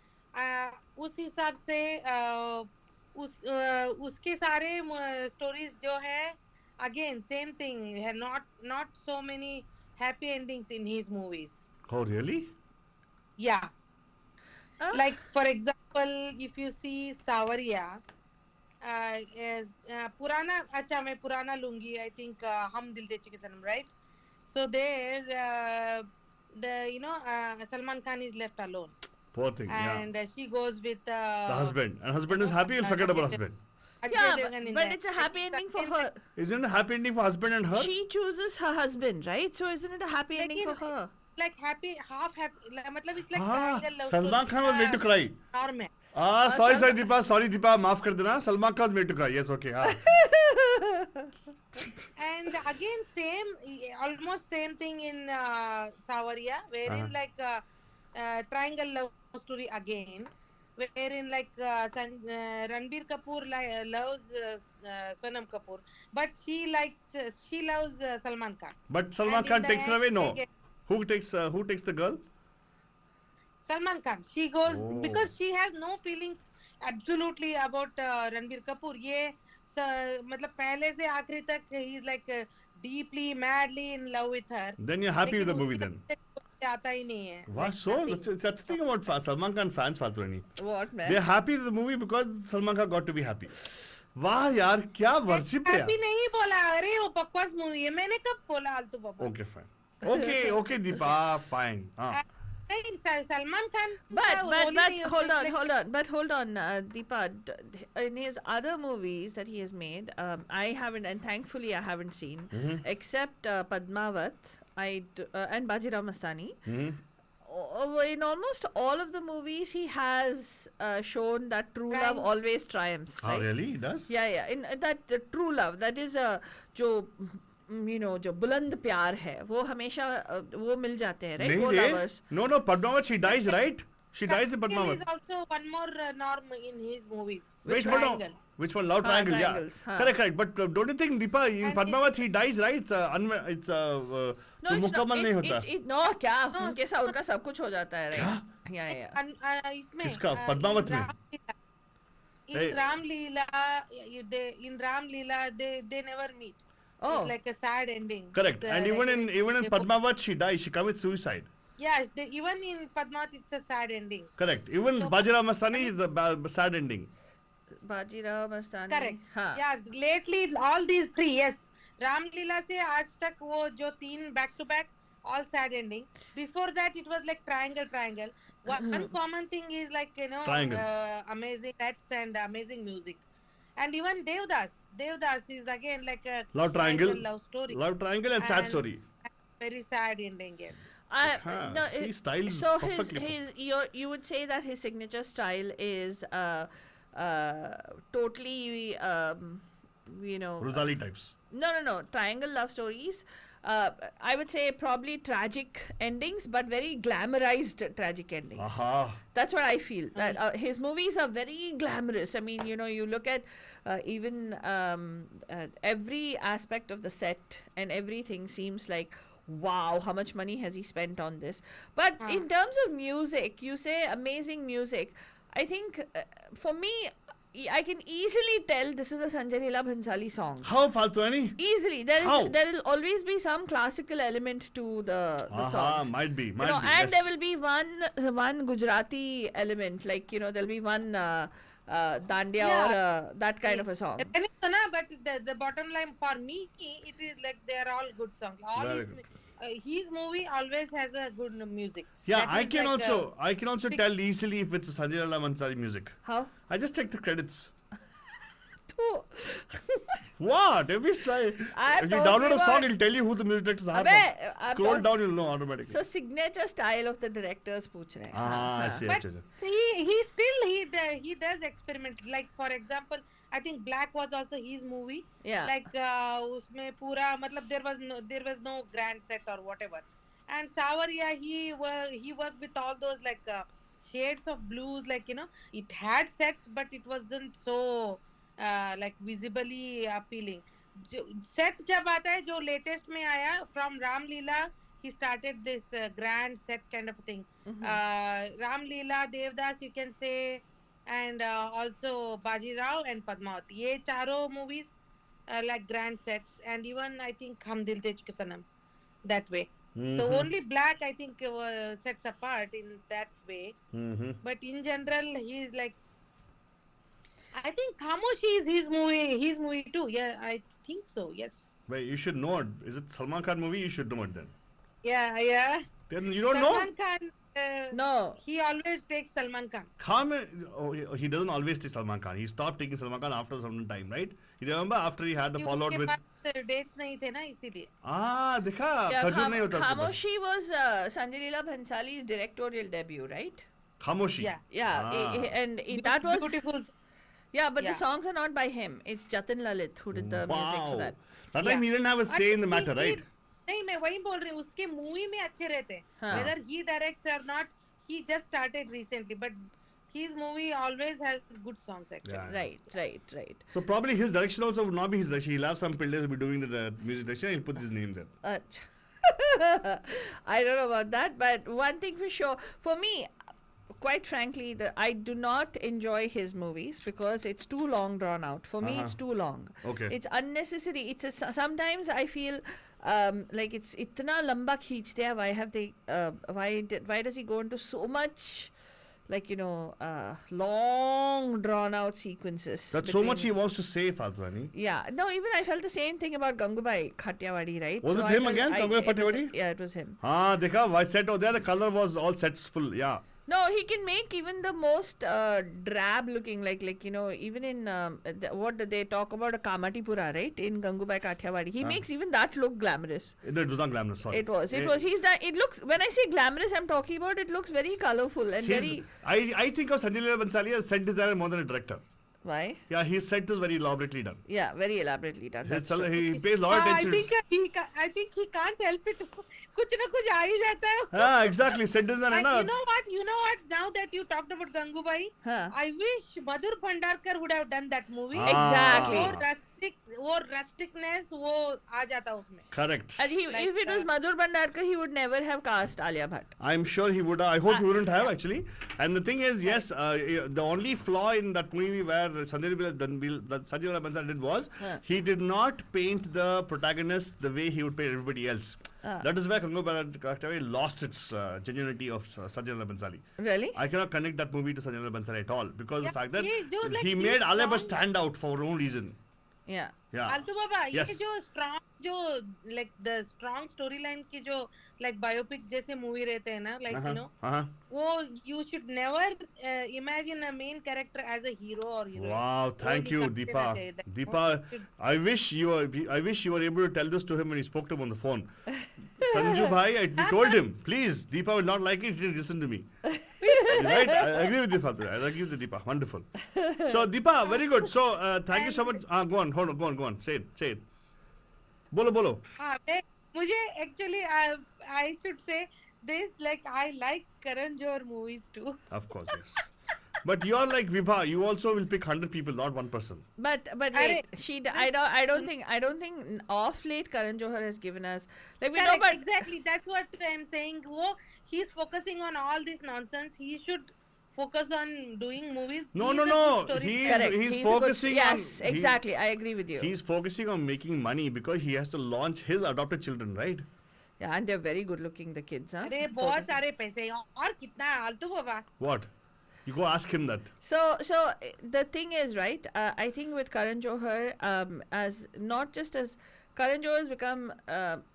उस हिसाब से उसके सारे stories जो है again same thing, not so many happy endings in his movies. Oh, really? Yeah. Like for example, if you see Sawariya, पुराना अच्छा मैं पुराना लूंगी, I think हम दिल दे चुके सनम, right? So there Salman Khan is left alone. Poor thing, and she goes with the husband. And husband is happy, he'll forget about husband. Yeah, but it's a happy ending for her. Isn't it a happy ending for husband and her? She chooses her husband, right? So isn't it a happy ending for her? Like happy, half happy, मतलब it's like triangle love Salman story Khan was made to cry. norm है. Sorry Deepa, माफ कर देना. Salman Khan was made to cry. Yes, okay. And again almost same thing in Sawariya, wherein like triangle love story again, wherein like Ranbir Kapoor loves Sonam Kapoor, but she loves Salman Khan. But Salman Khan takes her away? No. Who takes the girl? Salman Khan. She goes because she has no feelings absolutely about Ranbir Kapoor. ये मतलब पहले से आखिरी तक he is like deeply, madly in love with her. Then you're happy with the movie then? आता ही नहीं है. Wow, so that's the thing about Salman Khan fans, Fatrani. What, man? They're happy with the movie because Salman Khan got to be happy. वाह यार क्या worship है. Happy नहीं बोला, अरे वो बकवास मूवी है, मैंने कब बोला आलतू बाबा. Okay, fine. Okay, Deepa, fine. नहीं Salman Khan. But hold on, Deepa. In his other movies that he has made, I haven't, and thankfully I haven't seen, except Padmavat, and Bajirao Mastani. In almost all of the movies, he has shown that true love always triumphs. Oh, Right? really? He does? Yeah. In that true love, that is जो जो बुलंद प्यार है वो हमेशा वो मिल जाते हैं, राइट? वो नहीं रे, lovers. no, Padmavat, she dies, right? She dies in There Padmavat. is also one more norm in his movies. Which Triangle. one? Which one? Love Triangle, yeah. triangles, हाँ. Correct. But don't you think, Deepa, in And Padmavat he dies, right? It's No, तो it's not. मुकम्मल नहीं होता. No, क्या? No, उनके साथ उनका सब कुछ हो जाता है, right? Yeah. And, इसमें किसका? in पद्मावत में? In Ram Leela, they never meet. Oh. It's like a sad ending. Correct. It's, And like even in they- Padmavat she dies. She commits suicide. Yes, even in Padmavat it's a sad ending. Correct. Even So- Bajirao Mastani is a sad ending. Bajirao Mastani. Correct. हाँ. Yeah, lately all these three, yes. Ram Leela से आज तक वो जो तीन back to back, all sad ending. Before that it was like triangle. One common thing is like Triangle. amazing sets and amazing music. And even Devdas is again like a Love triangle. love story. Love triangle and sad And- story. Very sad ending, yes. हाँ, No, see, style so perfectly. his you would say that his signature style is totally Rudali types. No, triangle love stories. I would say probably tragic endings, but very glamorized tragic endings. Aha. That's what I feel. That his movies are very glamorous. I mean, you look at even every aspect of the set and everything seems like, wow, how much money has he spent on this? But in terms of music, you say amazing music. I think for me, I can easily tell this is a Sanjay Leela Bhansali song. How Faltuani? Easily, How? there will always be some classical element to the Aha, songs. might be. And Yes. there will be one Gujarati element, like there'll be one dandiya Yeah. or that kind of a song. But the bottom line for me, it is like they are all good songs. Very His movie always has a good music. Yeah, That I is can like, also tell easily if it's Sanjay Leela Bhansali music. How? I just check the credits. तो What? If you try, I if you told download you a song, what- it'll tell you who the music directors are. अबे, I Scroll told- down, you'll know automatically. so signature style of the directors पूछ रहे हैं. I see. But he still he does experiment. Like for example, I think Black was also his movie. Yeah. Like उसमें पूरा मतलब there was no grand set or whatever. And Savarya he worked with all those like shades of blues, like it had sets but it wasn't so like visibly appealing. Set जब आता है जो latest में आया from Ram Leela, he started this grand set kind of thing. Ram Leela, Devdas you can say, and also Bajirao and Padmavat. ये चारों movies like grand sets, and even I think Hum Dil De Chuke Sanam, that way. So only Black I think sets apart in that way. But in general he is like, I think Khamoshi is his movie too. Yeah, I think so. Yes. Wait, you should know it. Is it Salman Khan movie? You should know it then. Yeah. Then you don't know? Salman Khan. No. He always takes Salman Khan. He doesn't always take Salman Khan. He stopped taking Salman Khan after some time, right? You remember after he had the fallout उसके with... pass dates नहीं थे ना इसीलिए. देखा Yeah, खजूर नहीं होता उसके पास. Khamoshi was Sanjay Leela Bhansali's directorial debut, right? Khamoshi. Yeah. Yeah, and that was Beautiful. yeah, but Yeah. the songs are not by him. It's Jatin Lalit who did the music for Wow. that. That time he didn't have a say in the matter, He- right? नहीं मैं वही बोल रही हूँ उसके movie में अच्छे रहते हैं. हाँ. Whether he directs or not, he just started recently, but his movie always has good songs actually. Yeah. Right. So probably his direction also would not be his direction. He'll have some pillars who will be doing the music direction. He'll put his name there. I don't know about that, but one thing for sure, for me, quite frankly, I do not enjoy his movies because it's too long drawn out. For me, it's too long. Okay. It's unnecessary. Sometimes I feel like it's itna lamba खींचते हैं. Why have they? Why does he go into so much? Like long drawn out sequences. That's so much he between- wants to say, Faltwani. Yeah, no, even I felt the same thing about Gangubai Khatyawadi, right? Was it I him felt- again, Gangubai it was- Khatyawadi? Yeah, it was him. देखा why set out there the color was all sets full. Yeah. No, he can make even the most drab looking, like even in what they talk about a Kamatipura, right? In Gangubai Kathiawadi, he makes even that look glamorous. It was not glamorous. Sorry. It was. He's done. It looks. When I say glamorous, I'm talking about it looks very colorful and very. I think of Sanjay Leela Bhansali as set designer more than a director. Why? Yeah, his set is very elaborately done. Yeah, very elaborately done. That's true. He pays a lot of I attention. think he can't help it. कुछ ना कुछ आ ही जाता है. Yeah, exactly. Set design है And ना. you know what? Now that you talked about Gangubai, Huh. I wish Madhur Bhandarkar would have done that movie. Exactly. वो rusticness वो आ जाता उसमें. Correct. And if it was Madhur Bhandarkar, he would never have cast Alia Bhatt. I'm sure he would. I hope he wouldn't have actually. And the thing is, yes, the only flaw in that movie where Sanjay Leela Bhansali did was he did not paint the protagonist the way he would paint everybody else. That is where Kango Bharat lost its genuinity of Sanjay Leela Bhansali. Really? I cannot connect that movie to Sanjay Leela Bhansali at all because the fact that like he made Alia Bhatt stand out for no reason. Yeah. Yeah. Altu Baba, Yes. ये जो strong जो like the strong storyline की जो like biopic जैसे movie रहते हैं ना, like you know, वो you should never imagine a main character as a hero or heroine. Wow, thank you, नहीं करना Deepa. चाहिए था. Deepa, I wish you were able to tell this to him when he spoke to him on the phone. Sanju bhai, we told him, please, Deepa will not like it, he didn't listen to me. Right? I agree with you, Father. I agree with Deepa. Wonderful. So, Deepa, very good. So, thank you so much. Go on, hold on, go on. Say it. Bolo. हाँ, मुझे actually I should say this, like I like Karan Johar movies too. Of course, yes. But you're like Vibha, you also will pick 100 people, not one person. But wait, I don't think off late Karan Johar has given us like we know, Correct, but exactly, that's what I'm saying. He's focusing on all this nonsense. He should focus on doing movies. No. He's a good storyteller. correct. He's a good- focusing yes, on... exactly. I agree with you. He's focusing on making money because he has to launch his adopted children, right? Yeah, and they're very good looking, the kids, huh? अरे बहुत सारे पैसे हैं और कितना आलतू बाबा. What? You go ask him that. So the thing is, right? I think with Karan Johar, as not just as Karan Johar has become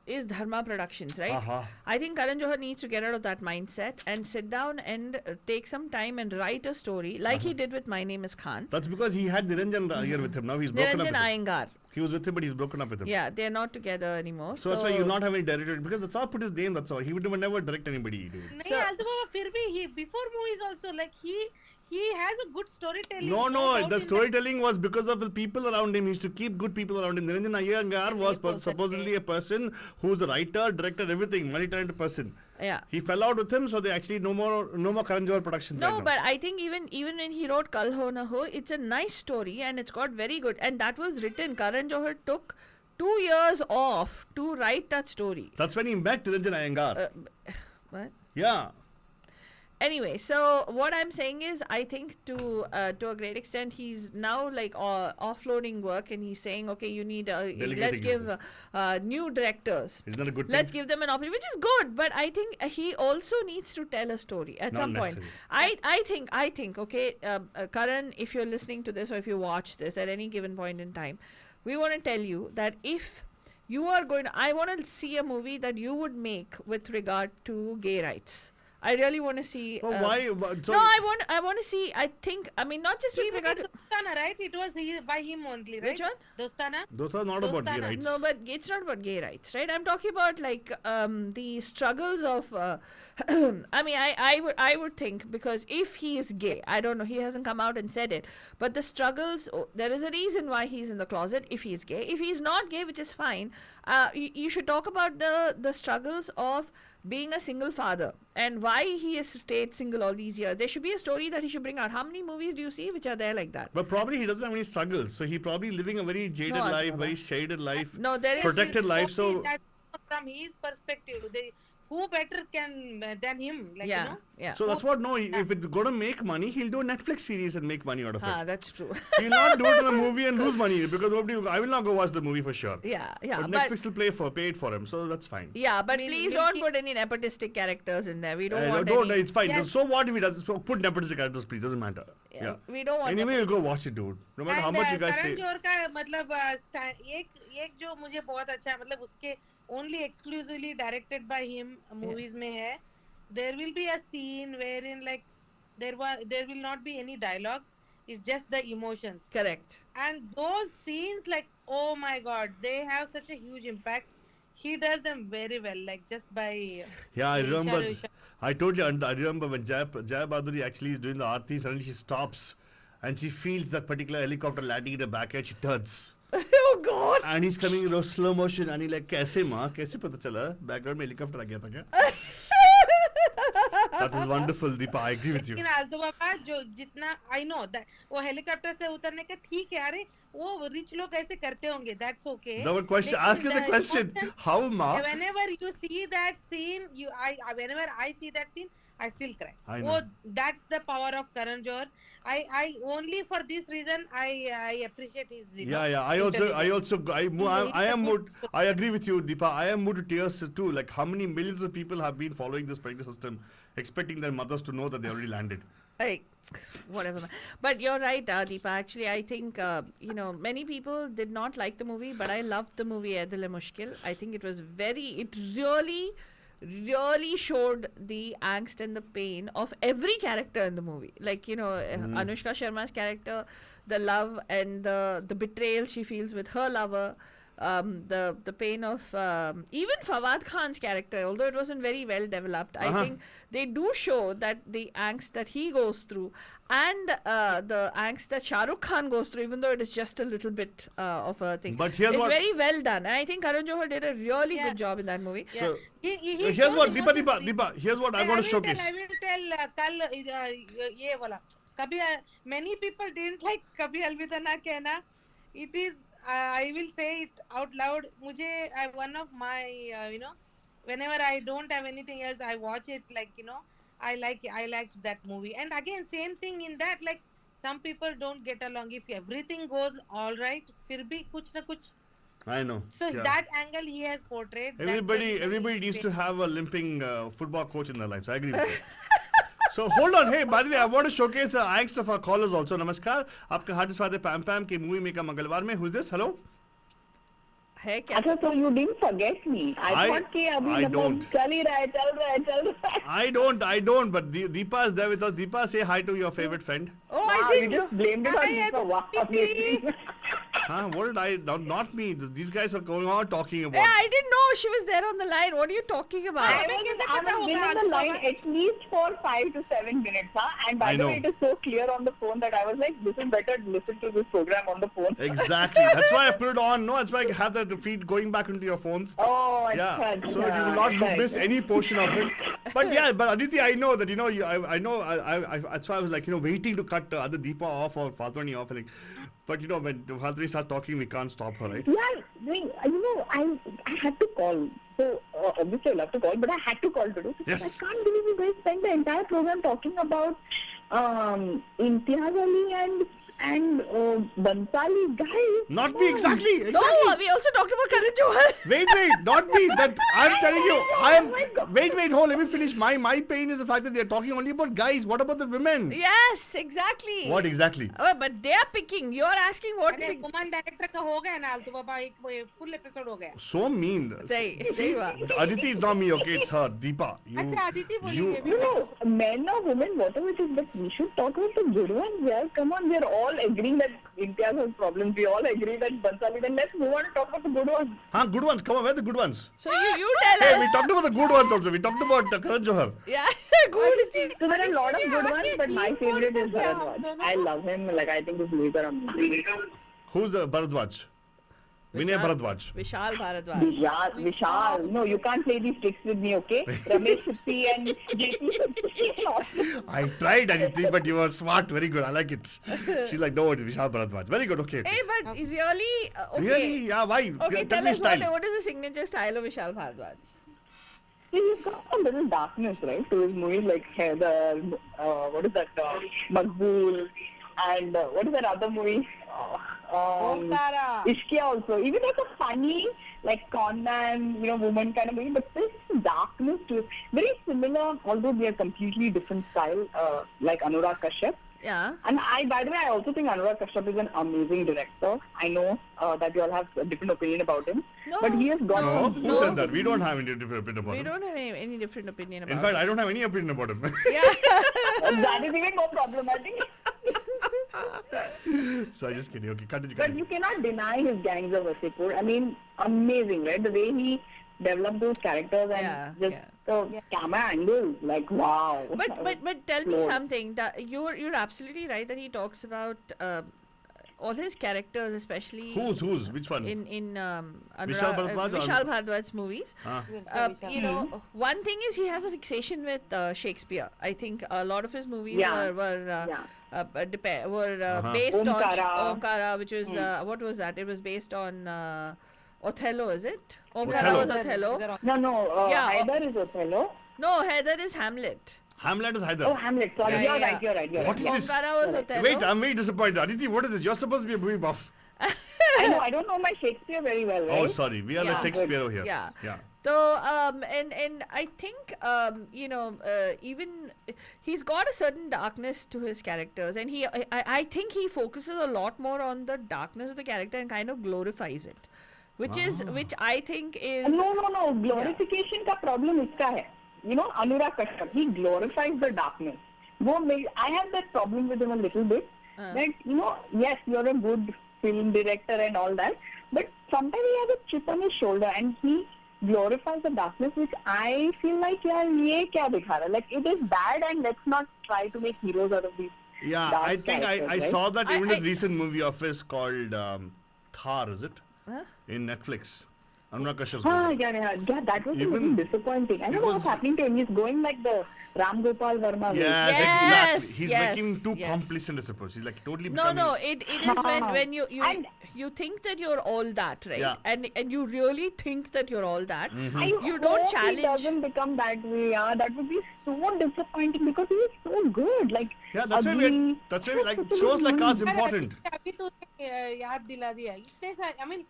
is Dharma Productions, right? I think Karan Johar needs to get out of that mindset and sit down and take some time and write a story like he did with My Name Is Khan. That's because he had Niranjan here with him. Now he's broken up Niranjan with him. Iyengar. He was with him, but he's broken up with him. Yeah, they're not together anymore. So that's why you not have any director because that's all put his name. That's all. He would never direct anybody. Dude. नहीं आलतू बाबा फिर भी he before movies also like he has a good storytelling. No, doubt the in storytelling was because of the people around him. He used to keep good people around him. Niranjan Iyengar was supposedly a person who's a writer, director, everything, multi-talented person. Yeah. He fell out with him, so they actually no more Karan Johar productions. No, right now. but I think even when he wrote Kal Ho Na Ho, it's a nice story and it's got very good. And that was written. Karan Johar took 2 years off to write that story. That's when he met Niranjan Iyengar. What? Yeah. Anyway, so what I'm saying is, I think to a great extent, he's now like offloading work, and he's saying, okay, you need let's give new directors. Isn't that a good thing? Let's give them an opportunity, which is good. But I think he also needs to tell a story at Not some point. necessarily. I think. Okay, Karan, if you're listening to this or if you watch this at any given point in time, we want to tell you that if you are going, I want to see a movie that you would make with regard to gay rights. I really want to see. Well, why? So No, I want to see. I mean, not just He with made regard to. Dostana, right? It was by him only, right? Which one? Dostana. those are not about gay Dostana. rights. No, but it's not about gay rights, right? I'm talking about like the struggles of. I mean, I would think because if he is gay, I don't know, he hasn't come out and said it, but the struggles. There is a reason why he's in the closet. If he's gay, if he's not gay, which is fine, you should talk about the struggles of being a single father and why he has stayed single all these years. There should be a story that he should bring out. How many movies do you see which are there like that? But probably he doesn't have any struggles, so he probably living a very jaded No, life, no. very shaded life, No, there is. protected life. So That from his perspective, who better can than him? Like, Yeah, you know? yeah. So that's what. No, if it's going to make money, he'll do a Netflix series and make money out of it. That's true. He'll not do it in a movie and lose money because I will not go watch the movie for sure. yeah, But Netflix will pay it for him, so that's fine. Yeah, but Mean- please mean don't he- put any nepotistic characters in there. We don't No, want don't. any. It's fine. Yes. So what if he does? So put nepotistic characters, please. Doesn't matter. Yeah. We don't want. Anyway, you'll go watch it, dude. No matter how much you guys say. Karan Johar का मतलब एक जो मुझे बहुत अच्छा मतलब उसके only exclusively directed by him movies में है. There will be a scene wherein like there will not be any dialogues. It's just the emotions. Correct. And those scenes, like, oh my god, they have such a huge impact. He does them very well, like just by. Yeah, I remember. Isha. I told you. I remember when Jaya Baduri actually is doing the aarti. Suddenly she stops, and she feels that particular helicopter landing in her backyard. She turns. Oh God. And he's coming in slow motion and he's like, कैसे माँ कैसे पता चला background में helicopter आ गया था क्या? That is wonderful, Deepa. I agree with you. लेकिन आलतू बाबा जो जितना I know that वो हेलीकॉप्टर से उतरने का ठीक है, अरे वो रिच लोग ऐसे करते होंगे, that's okay. No, but question. Ask you the question. How, ma? Whenever you see that scene, whenever I see that scene, I still cry. I know. Oh, that's the power of Karan Johar. I only for this reason I appreciate his. Yeah. I am moved. I agree with you, Deepa. I am moved to tears too. Like how many millions of people have been following this particular system, expecting their mothers to know that they already landed. Like, whatever. But you're right, Deepa. Actually, I think, many people did not like the movie, but I loved the movie Ae Dil Hai Mushkil. I think it really showed the angst and the pain of every character in the movie. Like, Anushka Sharma's character, the love and the betrayal she feels with her lover. The pain of even Fawad Khan's character, although it wasn't very well developed, I think they do show that the angst that he goes through and the angst that Shah Rukh Khan goes through, even though it is just a little bit of a thing. But here's it's very well done. And I think Karan Johar did a really good job in that movie. Yeah. So Here's what, Deepa, here's what I want to showcase. I will tell कल ये वाला कभी many people didn't like कभी अलविदा ना कहना. It is I will say it out loud. मुझे one of my whenever I don't have anything else, I watch it I like that movie. And again, same thing in that, like some people don't get along. If everything goes all right, फिर भी कुछ ना कुछ. I know. So that angle he has portrayed. Everybody needs to have a limping football coach in their lives. I agree with you. So hold on. Hey, by the way, I want to showcase the angst of our callers also. Namaskar. आपका heart स्वाद है पैम पैम के movie में का मंगलवार में. Who's this? Hello. है क्या? अच्छा, so you didn't forget me. I thought कि अभी don't. चल रहा है. I don't. But Deepa is there with us. Deepa, say hi to your favorite friend. Oh, Wow, I you didn't just blamed it on Deepa. Wow, amazing. Huh? What did I? Not me. These guys were going on talking about. Yeah, I didn't know she was there on the line. What are you talking about? I was been on the line at least for 5 to 7 minutes, And by the way, it is so clear on the phone that I was like, this is better to listen to this program on the phone. Exactly. That's why I put it on. No, that's why I have the feed going back into your phones. Oh, Yeah. So you will not miss any portion of it. But yeah, but Aditi, I know that I know. That's why I was like waiting to cut other Deepa off or Fatwani off. Like, but when Fatwani starts talking, we can't stop her, right? Yeah, I had to call. So obviously I love to call, but I had to call today. Yes. I can't believe you guys spent the entire program talking about Imtiaz Ali and Bansali, guys. Not me, exactly. No, we also talked about Karan Johar. Wait, not me. That I'm telling you, I am. my God. Wait, hold. Let me finish. My pain is the fact that they're talking only about guys. What about the women? Yes, exactly. What exactly? Oh, but they are picking. You're asking what. अरे woman director का हो गया ना आलतू बाबा एक full episode हो गया. So mean. सही बात. Aditi is not me, okay? It's her, Deepa. अच्छा Aditi बोलेंगे. You know, men or women, whatever it is, but we should talk about the good ones. Yeah, come on, we're all agreeing that Imtiaz has problems. We all agree that Bansali. Then let's move on to talk about the good ones. Huh? Good ones. Come on, where are the good ones? So you tell Hey, us. we talked about the good ones also. We talked about Karan Johar. Yeah, good. So there are a lot of good ones, but my Aditi, favorite is yeah, Bharadwaj. I love him. Like, I think his movies are amazing. Who's the Bharadwaj? Vinay Bharadwaj. Vishal Bharadwaj. Vishal. No, you can't play these tricks with me, okay? Ramesh Sippy and JP. I tried, Aditi, but you were smart. Very good. I like it. She's like, no, it's Vishal Bharadwaj. Very good. Okay. Hey, but really, okay. Really? Yeah. Why? Okay, Tell tell me us style. what is the signature style of Vishal Bharadwaj? He's got a little darkness, right? To his movies like Heather, what is that? Maqbool, and what is that other movie? Omkara. Ishqiya also. Even like a funny, like con man, woman kind of movie, but there's darkness to it. Very similar, although they are completely different style, like Anurag Kashyap. Yeah. And by the way, I also think Anurag Kashyap is an amazing director. I know that you all have a different opinion about him. No, but he has got No, some who said that? We don't have any different opinion about We him. don't have any different opinion about In fact, I don't have any opinion about him. Yeah. that is even more problematic. So I'm just kidding. Okay, continue. But you cannot deny his Gangs of Wasseypur. I mean, amazing, right? The way he develop those characters and Yeah, just yeah. the camera angles, like wow. But tell me Floored. something that you're absolutely right that he talks about all his characters, especially Who's? Which one? in Vishal Bharadwaj or- Vishal Bharadwaj's movies. Ah. You know, one thing is he has a fixation with Shakespeare. I think a lot of his movies Yeah. were Yeah. based Omkara. on Omkara, which was what was that? It was based on Othello, is it? Omkara Othello. was Othello. No, Yeah, Haider is Othello. No, Heather is Hamlet. Hamlet is Haider. Oh, Hamlet. Sorry, Yeah, you're yeah. right. You're right. You're What right. is this? Omkara was Othello. Wait, I'm very disappointed. Aditi, what is this? You're supposed to be a movie buff. I know. I don't know my Shakespeare very well, right? Oh, sorry. We are like Yeah. Shakespeare here. Yeah. Yeah. So and I think you know even he's got a certain darkness to his characters, and I think he focuses a lot more on the darkness of the character and kind of glorifies it, which I think is No. Glorification का problem इसका है. You know, Anurag Kashyap, he glorifies the darkness. I have that problem with him a little bit. That, you know, yes, you're a good film director and all that, but sometimes he has a chip on his shoulder and he glorifies the darkness, which I feel like, yaar, ye kya dikha raha? Like, it is bad and let's not try to make heroes out of these. Yeah, dark I think I characters, saw right? that even I- his recent movie of his called Thar, is it? Huh? In Netflix. Anurag Kashyap's Ah, movie. yeah, that was a Even- little disappointing. I it don't know was- what's happening to him. He's going like the Ram Gopal Verma way. Yes, Yes, exactly. He's yes, making too yes. complacent, I suppose. He's like totally no becoming... it is when And- you think that you're all that, right? Yeah. And you really think that you're all that. I You don't hope challenge. He doesn't become that way. Yeah, that would be so disappointing because he is so good. Like, Yeah, that's why ugly. that's why like shows like ours important. अभी तूने याद दिला दिया इतने सारे I mean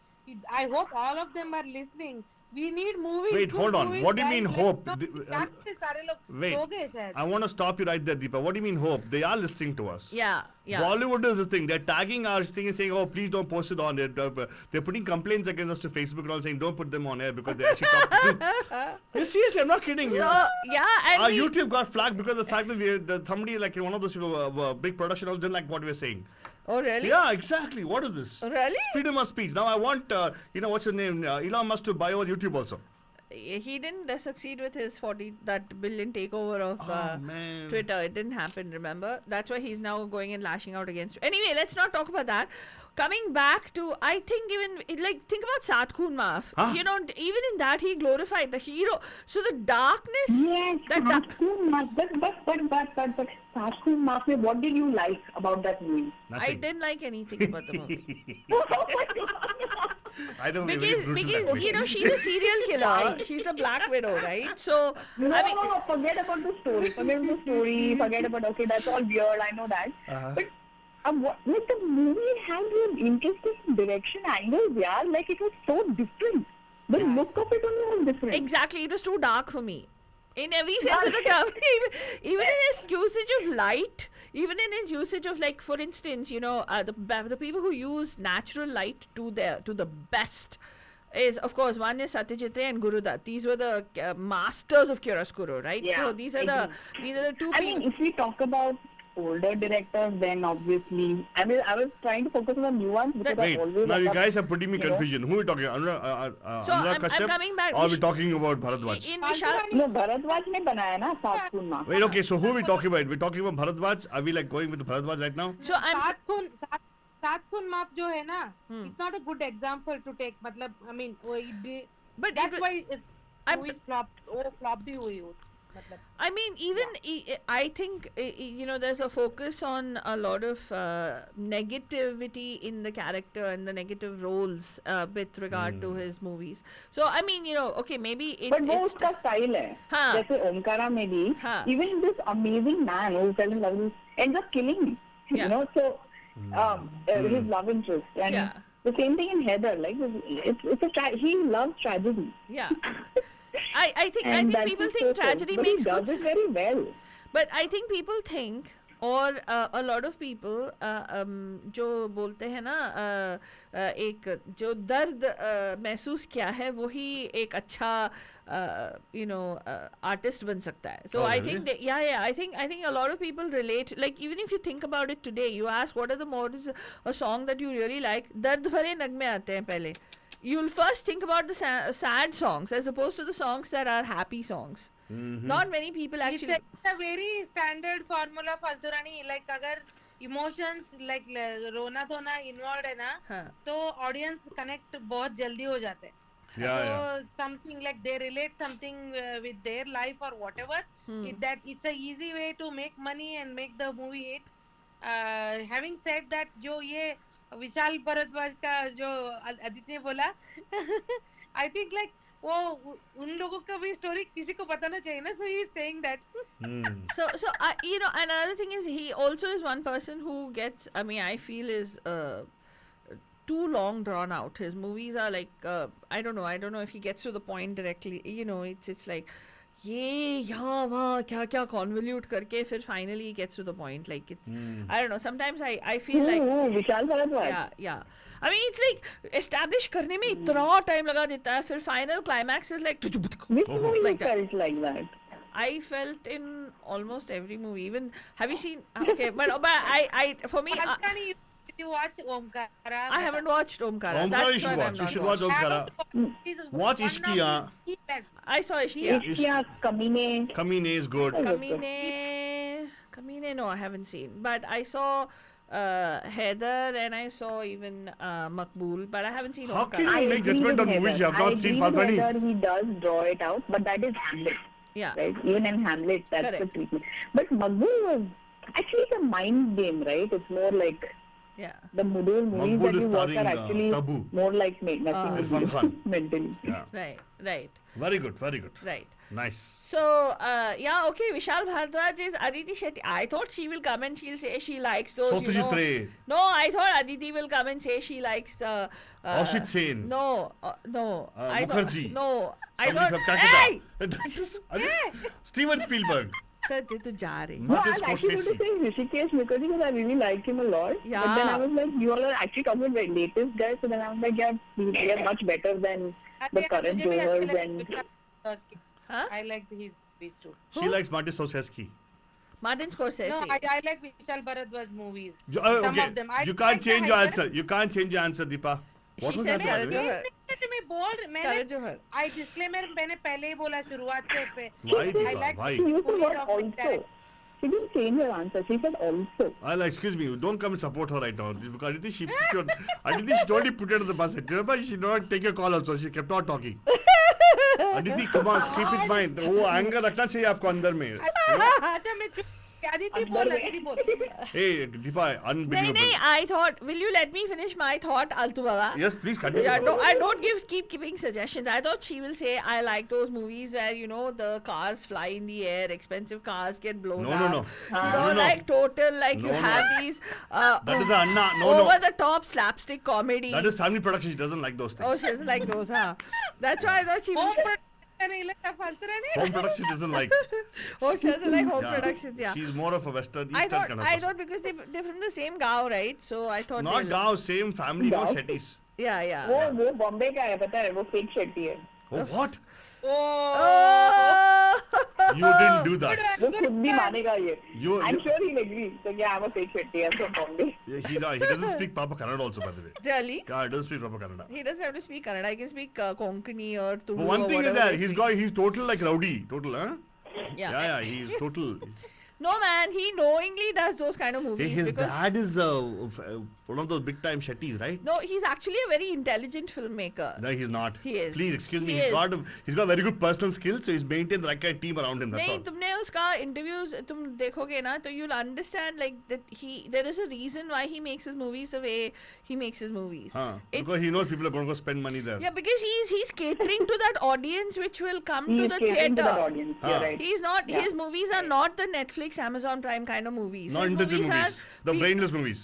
I hope all of them are listening. We need movies. Wait, good hold on. movies, What do you guys. mean Let's hope? not- क्या से सारे लोग Wait, सो गए शायद. I want to stop you right there, Deepa. What do you mean hope? They are listening to us. Yeah. Bollywood is this thing. They're tagging our thing and saying, "Oh, please don't post it on." They're putting complaints against us to Facebook and all, saying, "Don't put them on air because they actually talk the truth." Yeah, seriously, I'm not kidding. So yeah, and Our we- YouTube got flagged because of the fact that somebody like one of those people, big production house, didn't like what we were saying. Oh really? Yeah, exactly. What is this? Really? Freedom of speech. Now I want, what's his name? Elon Musk to buy over YouTube also. He didn't succeed with his 40 billion takeover of man. Twitter. It didn't happen, remember? That's why he's now going and lashing out against. Anyway, let's not talk about that. Coming back to, I think even like think about Satkhun Maaf. Huh? You know, even in that he glorified the hero. So the darkness. Yes, that Satkhun Maaf. But Satkhun Maaf, what did you like about that movie? I Nothing. didn't like anything about the movie. I don't know. because you know she's a serial killer. She's the Black Widow, right? So No, I mean, forget about the story. Forget about, okay, that's all weird, I know that. But like the movie had an interesting direction angles, yeah. Like it was so different. The look of it only was different. exactly, it was too dark for me. In every sense of the term, even in his usage of light, even in his usage of, like, for instance, you know, the people who use natural light to the best is, of course, one is Satyajit Ray and Guru Dutt. These were the masters of chiaroscuro, right? Yeah, So these are the two I people. mean, if we talk about older directors, then obviously, I was trying to focus on the new ones because Wait, I've always now you loved- guys are putting me you know. confusion. Who are we talking? So Anurag I'm Kashyap? coming back. Or are we talking about Bharadwaj? In Vishal, No, Bharadwaj ने बनाया ना Satkhun Maaf. Wait, okay, so who are we talking about? We're talking about Bharadwaj. Are we like going with Bharadwaj right now? so I'm सातखुन माफ जो है ना, it's not a good example to take. मतलब I mean, but that's it- why it's I'm- movies flopped ही हुई हो. मतलब I mean, even I think you know there's a focus on a lot of negativity in the character and the negative roles with regard to his movies. So I mean, you know, okay, maybe But वो it's उसका style है. हाँ. जैसे ओमकारा में भी, हाँ. even this amazing man who fell in love with ends up killing me. Yeah. You know, so his love interest and Yeah. the same thing in Heather. Like he loves tragedy. yeah. I And think that's people his think purpose. tragedy but makes he good does it very well. but I think people think और a lot of people जो बोलते हैं ना एक जो दर्द महसूस किया है वही एक अच्छा you know artist बन सकता है. So Oh, I really? think that, yeah I think a lot of people relate, like even if you think about it today, you ask what are the modes a song that you really like, दर्द भरे नगमे आते हैं पहले. you'll first think about the sad songs as opposed to the songs that are happy songs. Not many people actually. It's a very standard formula फालतू रानी. Like अगर emotions like रोना धोना involved है ना, हाँ. तो audience connect बहुत जल्दी हो जाते हैं. Yeah, So something like they relate something with their life or whatever. It's a easy way to make money and make the movie hit. Having said that, जो ये विशाल भारद्वाज का जो आदित्य ने बोला, I think like वो उन लोगों का भी story किसी को पता ना चाहिए ना, so he is saying that. So you know, another thing is he also is one person who gets, I mean, I feel is too long drawn out. His movies are like I don't know if he gets to the point directly. You know, it's like ये यहाँ वहाँ क्या क्या convolute करके फिर finally he gets to the point. Like it's I don't know. Sometimes I feel like Vishal Bhardwaj. yeah. I mean, it's like establish करने में इतना time लगा देता है, फिर final climax is like Which movie you like that. felt like that? I felt in almost every movie. Even have you seen? Okay, but I for me. Palkani, did you watch Omkara? I haven't watched Omkara. Omkara That's you should what watch. I'm You not should watch watching. Omkara. Watch Ishqiya. I saw Ishqiya. Ishqiya, Kamine. Kamine is good. Kamine, no, I haven't seen. But I saw Heather and I saw even Makbul, but I haven't seen How Omkara. can you I make agree judgment with on movies you have Heather. not seen, I agree with Faltani? Heather, he does draw it out, but that is Hamlet. Yeah. Right? Even in Hamlet, that's Correct. the treatment. But Makbul was actually it's a mind game, right? It's more like Yeah. the those movies Makbul that is you watch starring, are actually Tabu. more like nothing Irfan Khan. mentally. Yeah. Right. Very good, very good. Right. Nice. So, yeah, okay, Vishal Bhardwaj is Aditi Shetty. I thought she will come and she'll say she likes those, you know. Satyajit Ray. No, I thought Aditi will come and say she likes... Ashit Sen. No. I thought... Mukherjee. No. I Somebody thought... from Hey! Calcutta. Steven Spielberg. तो जा रही. No, I Martin was actually going to Scorsese. say Rishikesh Mukherjee because I really like him a lot. Yeah. But then I was like, you all are actually talking about the latest guys, so then I was like, yeah, they are much better than the current Johars and... Huh? I like his movies too. She likes Martin Scorsese. Martin Scorsese. No, I like Vishal Bharadwaj movies. You, Some okay, of them. you I can't like change the your Hyder. answer. You can't change your answer, Deepa. What She was said that? by the way? Karan मैं बोल मैंने Karan Johar. I disclaimer मैंने पहले ही बोला शुरुआत से पे Why, I Deepa? like Why? She used the movies word of also. She didn't change her answer. She said also. Well, excuse me, don't come and support her right now. Because Aditi, she told you put her to the bus. Remember, she did not take your call also. She kept on talking. Aditi, come on, keep it in mind. वो anger रखना चाहिए आपको अंदर में. अच्छा मैं चुप आदिति बोल Hey, Deepa, unbelievable. नहीं, I thought, will you let me finish my thought, Altu Baba? Yes, please continue. Yeah, no, I don't keep giving suggestions. I thought she will say I like those movies where you know the cars fly in the air, expensive cars get blown No, up. no, no. You know, No, no. like total, like No, you no. have these That is a Anna. No, over no. the top slapstick comedy. That is family production. She doesn't like those Oh, things. she doesn't like those, huh? That's why I thought she will say. नहीं लगता फालतू रहने Home production she doesn't like. Oh, she doesn't like home Yeah. productions, yeah. She's more of a Western, Eastern I thought, kind of I person. thought because they're from the same Gao, right? So I thought Not they'll- Gao, same family, no Gao? Shetties. Yeah. वो बॉम्बे का है पता है वो fake Shetty है Oh, what? Oh! You didn't do that. वो खुद भी मानेगा ये I'm You, sure he'll agree so yeah I'm a fake Shetty I'm from Bombay he doesn't speak proper Kannada also, by the way. Really? Yeah, he doesn't speak proper Kannada. He doesn't have to speak Kannada. I can speak Konkani or Tulu But one or thing is whatever that they speak. he's total like rowdy. Total, huh? Yeah. He's total. No, man, he knowingly does those kind of Hey, movies his because dad is one of those big time Shetties, right? no, he's actually a very intelligent filmmaker. No, he's not. He is. Please excuse me. He He's got very good personal skills, so he's maintained the right kind of team around him. That's नहीं all. तुमने उसका interviews तुम देखोगे ना तो you'll understand like that there is a reason why he makes his movies the way he makes his movies. Because he knows people are going to go spend money there. Yeah, because he's catering to that audience which will come he to is the catering to that theater. audience Ah. you're right He's not. Yeah. His movies are not the Netflix, Amazon Prime kind of movies. Not His intelligent movies. The pe- brainless movies.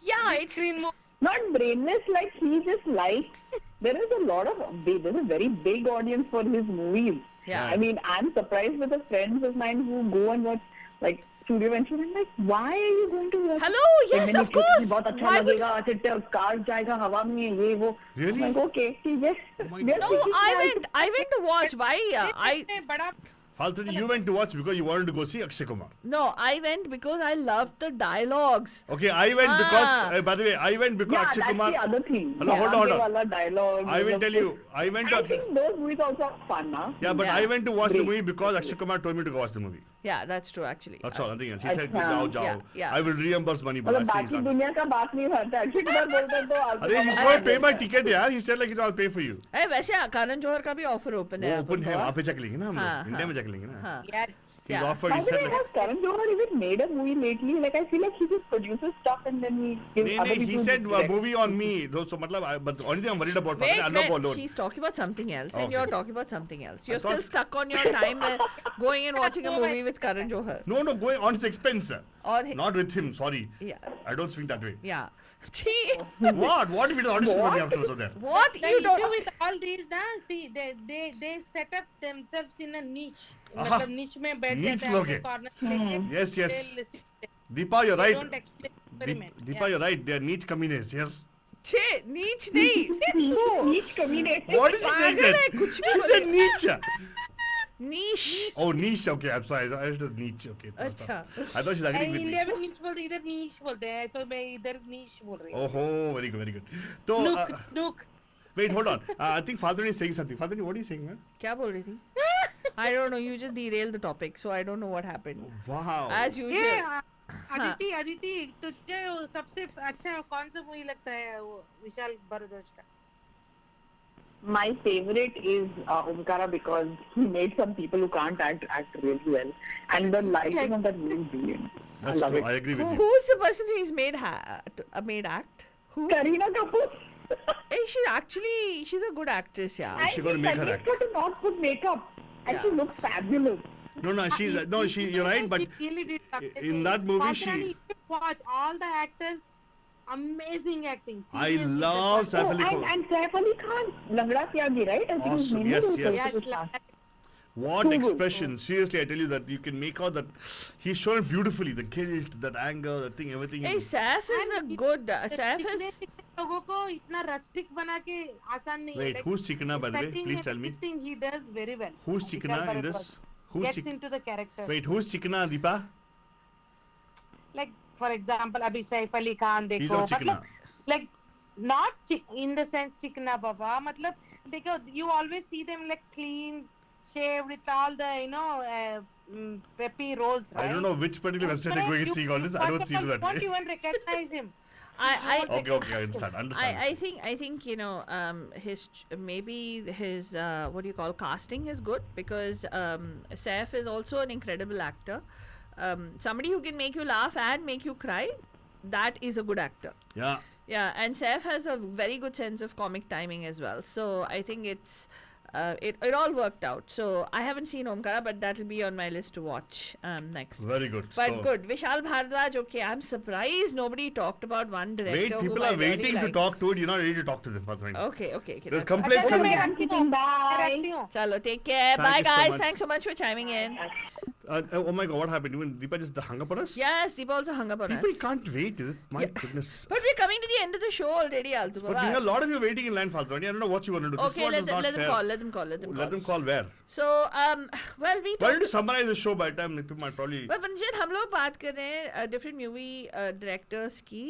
Yeah, it's screen movie not brainless like he just like there is a lot of there's a very big audience for his movies Yeah. I mean I'm surprised with the friends of mine who go and watch like Suryavanshi I'm like why are you going to watch Hello, yes, मैंने of सोचा कि course. बहुत अच्छा Why would- लगेगा फिर car जाएगा हवा में ये वो Really? I'm like okay ठीक है my They're No, thinking I like- went to watch. Why? I में बड़ा Faltari, you went to watch because you wanted to go see Akshay Kumar. No, I went because I loved the dialogues. Okay, I went because, Ah. by the way, I went because Yeah, Akshay that's Kumar. the other thing. Hello, hold on. Wala dialogue. I will tell you, I went I to. think those movies also are fun, na? Yeah, but Yeah. I went to watch the Great. movie because Akshay Kumar told me to go watch the movie. Yeah, that's true actually. That's all, nothing else. He said, Achha. jao. Yeah. I will reimburse money. But मतलब I say he's बाकी not. दुनिया का बात नहीं करता अक्षय कुमार बोलता है तो आपको अरे he's going to pay my ticket यार. He said like, I'll pay for you. अरे वैसे कानन जौहर का भी ऑफर ओपन है वो ओपन है, अपन को, वहाँ पे चेक लेंगे ना हम हाँ, लोग. इंडिया में चेक लेंगे ना. हाँ. Yes. He's Yeah. offered. By He the said way, like. has Karan Johar even made a movie lately? Like I feel like he just produces stuff and then he gives other नहीं, people he said to direct. movie on me. So मतलब, but the only thing I'm worried about Wait, I'm not wait, alone. she's talking about something else and Okay. you're talking about something else. You're I still thought- stuck on your time going and watching a movie with Karan Johar. No, going on his expense. Or Not with him, sorry. yeah, I don't swing that way. yeah. Gee, What? What if it is audition for me afterwards or there? what The you issue don't? with all these ना, see, they set up themselves in a niche. Aha. मतलब niche में बैठ Niche जाते हैं लोग अपने हैं. corner पे. Yes, yes. They'll listen. Deepa, you're They right. don't explain experiment. Deepa, you're right. They are niche communists. Yes. Gee, नीच नहीं. True. Niche comedian. What did she say? पागल है, कुछ भी She said niche. Niche. Oh, niche. Okay, I'm sorry. I it was niche. Okay. अच्छा. I thought she's agreeing with India me. में niche बोलते इधर niche बोलते हैं तो मैं इधर niche बोल रही हूँ. Oh, very good, very good. So, Look. wait, hold on. I think Faltari is saying something. Faltari, what are you saying, man? क्या बोल रही थी? I don't know. You just derailed the topic, so I don't know what happened. Wow. As usual. ये अदिति तुझे वो सबसे अच्छा कौन सा मूवी लगता है वो विशाल भारद्वाज का? My favorite is Omkara because he made some people who can't act really well, and the lighting Yes. of that movie is brilliant. That's I love true. it. I agree with you. Who's the person who's made made act? Who? Kareena Kapoor. Hey, she's a good actress, yeah. Is she gonna make her act? to not put makeup, and she Yeah. looks fabulous. No, you're right, but She really did in that movie, she- Patrani, you should watch all the actors, amazing acting. I Seriously, love the- Saif Ali Khan. And Saif Ali Khan, Langda Tyagi, right? I think his Awesome. name Yes, is yes. Yes, like, What Too good. expression. Seriously, I tell you that you can make out that he's shown it beautifully. The guilt, that anger, that thing, everything. Hey, Saif is a And good. Saif इतने is. लोगों को इतना rustic बना के आसान नहीं है. Wait, Like, who's Chikana, by the way? setting Please and tell me. everything he does very well. Who's Vishal Chikana in Bharadwaj this? Who's Gets into the character. Wait, who's Chikana, Deepa? Like for example, अभी Saif Ali Khan He's देखो, not चिकना. मतलब like not in the sense चिकना बाबा, मतलब देखो you always see them like clean shaved with all the peppy rolls, right? I don't know which particular website you're going and seeing all this. I don't see it that Won't way. even recognize him. Okay, I understand. I think his maybe his what do you call casting is good because Saif is also an incredible actor. Somebody who can make you laugh and make you cry, that is a good actor. Yeah. Yeah, and Saif has a very good sense of comic timing as well. So I think it's it all worked out. So I haven't seen Omkara, but that'll be on my list to watch next. Very good. But So- good, Vishal Bhardwaj. Okay, I'm surprised nobody talked about one director. Wait, whom people I are really waiting to like. talk to it. You're not ready to talk to them, Fatma. Okay. There's that's complaints अच्छा, coming मैं in. रखती हूँ, मैं Bye. रखती हूँ. Chalo, take care. Thank Bye, you so guys. much. Thanks so much for chiming in. Oh my God, what happened? Even Deepa just hung up on us? Yes, Deepa also hung up on People us. can't wait, is it? My Yeah. goodness. But we're coming to the end of the show already, Altu. But we have a lot of you waiting in line, Fatma. I don't know what you want to do. This Okay, one let is them, not let them fair. call. Let them call. Let them call where? So, well, we Why don't talked. you summarize the show by the time people might probably... Well, Panjan, हम लोग बात कर रहे हैं different movie directors की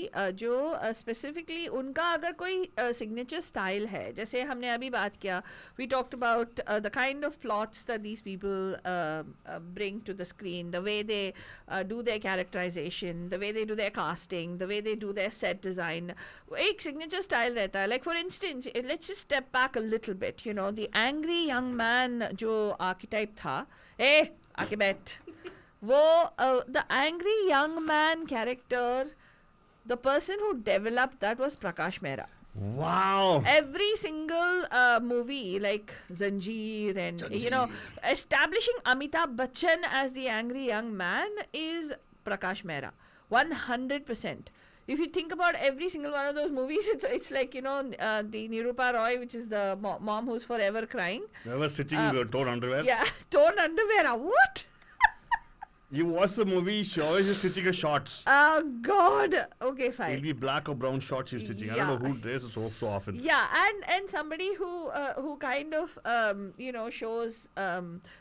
जो specifically उनका अगर कोई सिग्नेचर स्टाइल है जैसे हमने अभी बात किया we talked about the kind of plots that these people bring to the screen, the way they do their characterization, the way they do their casting, the way they do their set design. एक signature style रहता है. Like for instance, let's just step back a little bit. You know, the angry young man जो archetype था, आके बैठ. वो the angry young man character, the person who developed that was Prakash Mehra. Wow. Every single movie like Zanjeer and you know establishing Amitabh Bachchan as the angry young man is Prakash Mehra 100%. If you think about every single one of those movies, it's like the Nirupa Roy, which is the mom who's forever crying. Never stitching torn underwear. Yeah, torn underwear. What? You watch the movie, she always is stitching her shorts. Oh God. Okay, It'll fine. be black or brown shorts she's stitching. I don't know who dresses so often. Yeah, and somebody who kind of shows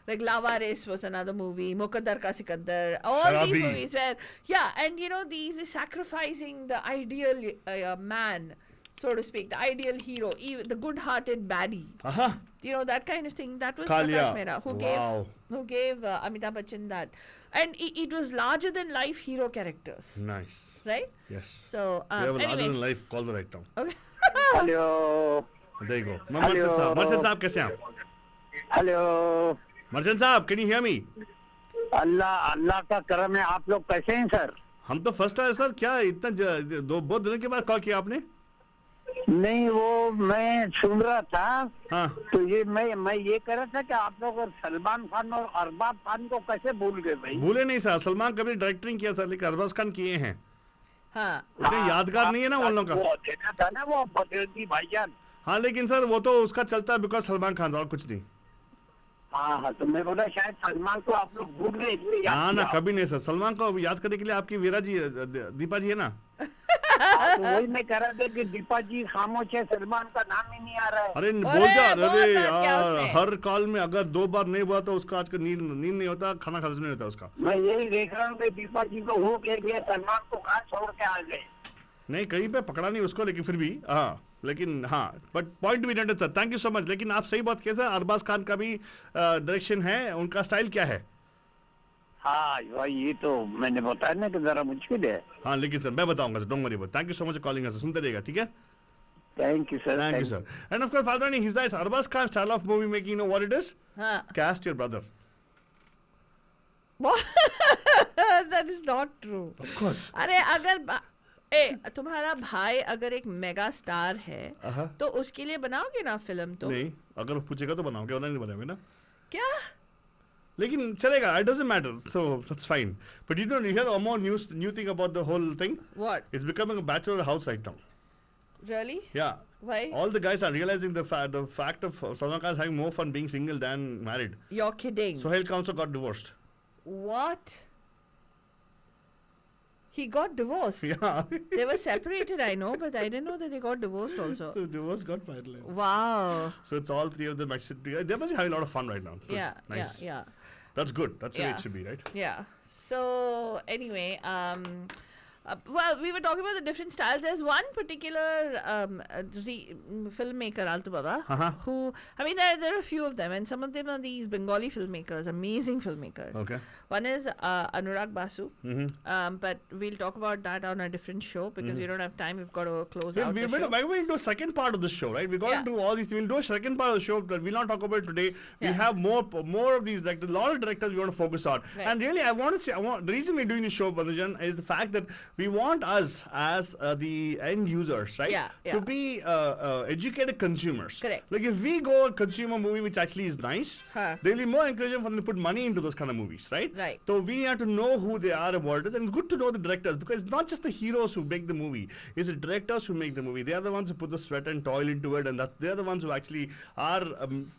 like Lava Race was another movie, Muqaddar Ka Sikandar, all these Sharabi. movies where and these is sacrificing the ideal man, so to speak, the ideal hero, even the good-hearted baddie. Uh-huh. That kind of thing. That was Kalia. Prakash Mehra Wow. who gave Amitabh Bachchan that, and it was larger than life hero characters, Nice. right? Yes. So We have a larger anyway, than life call the right now. okay. Hello There you go. Merchant Saab, kaise hain aap? Hello Merchant Saab, can you hear me? अल्लाह का करम है। आप लोग कैसे हैं sir? हम तो first आए सर, क्या इतना बहुत दिनों के बाद कॉल किया आपने? नहीं, वो मैं सुन रहा था। हाँ. तो मैं ये कह रहा था कि आप लोग सलमान खान और अरबाज खान को कैसे भूल गए भाई? भूले नहीं सर, सलमान कभी डायरेक्टिंग किया था लेकिन अरबाज खान किए हैं. हाँ. इतने यादगार नहीं है ना उन लोगों का. वो देखा था ना वो बदरती भाईजान। हाँ लेकिन सर वो तो उसका चलता है बिकॉज सलमान खान और कुछ नहीं. हाँ, तो मैं बोला शायद सलमान को आप लोग भूल गए इसलिए याद हाँ ना, किया। कभी नहीं सर. सलमान को याद करने के लिए आपकी वीरा जी, दीपा जी है ना. हाँ, तो वही मैं कह रहा था कि दीपा जी खामोश है, सलमान का नाम ही नहीं आ रहा है। अरे बोल अरे, जा. बहुत अरे बात किया यार, उसने. हर कॉल में अगर 2 बार नहीं हुआ तो उसका आज का नींद नहीं होता, खाना हजम नहीं होता उसका. मैं यही देख रहा हूँ कि दीपा जी को हो गया, सलमान को कहाँ छोड़ के आ गए। नहीं, कहीं पे पकड़ा नहीं उसको, लेकिन फिर भी हाँ. लेकिन हाँ, बट पॉइंट भी noted sir. Thank you so much. लेकिन आप सही बात किए सर, अरबाज खान का भी डायरेक्शन है. उनका स्टाइल क्या है? हाँ भाई, ये तो मैंने बताया ना कि जरा मुश्किल है। हाँ लेकिन सर मैं बताऊंगा sir, don't worry about. Thank you so much calling us. सुनते रहिएगा, ठीक है? Thank you sir. Thank you, sir. And of course, Father, he's nice. Arbaz Khan style of movie making, you know what it is? हाँ. Cast your brother. That is not true. Of course. अरे अगर तुम्हारा भाई अगर एक mega star है तो उसके लिए बनाओगे ना फिल्म? तो नहीं, अगर वो पूछेगा तो बनाओगे, वरना नहीं बनाओगे ना. क्या? लेकिन चलेगा. It doesn't matter. So that's fine. But you hear one more new thing about the whole thing? What? It's becoming a bachelor house right now. Really? Yeah. Why? All the guys are realizing the fact of Salman Khan is having more fun being single than married. You're kidding. Sohail Khan also got divorced. What? He got divorced. Yeah. They were separated, I know, but I didn't know that they got divorced also. The divorce got finalized. Wow. So it's all three of them actually together. They must be having a lot of fun right now. Good. Yeah, Nice. yeah. That's good. That's the way Yeah. it should be, right? Yeah. So anyway, well, we were talking about the different styles. There's one particular filmmaker, Altu Baba, who, I mean, there are a few of them, and some of them are these Bengali filmmakers, amazing filmmakers. Okay. One is Anurag Basu, but we'll talk about that on a different show because we don't have time. We've got to close out the show. We're going to a second part of the show, right? We're going Yeah. to do all these. We'll do a second part of the show that we'll not talk about it today. We Yeah. have more of these directors, a lot of directors we want to focus on. Right. And really, the reason we're doing this show, Bandhujan, is the fact that we want us as the end users, right? Yeah, To yeah. be educated consumers. Correct. Like if we go consume a movie which actually is nice, there'll be more encouragement for them to put money into those kind of movies, right? Right. So we have to know who they are and what it is, and it's good to know the directors because it's not just the heroes who make the movie; it's the directors who make the movie. They are the ones who put the sweat and toil into it, and they are the ones who actually are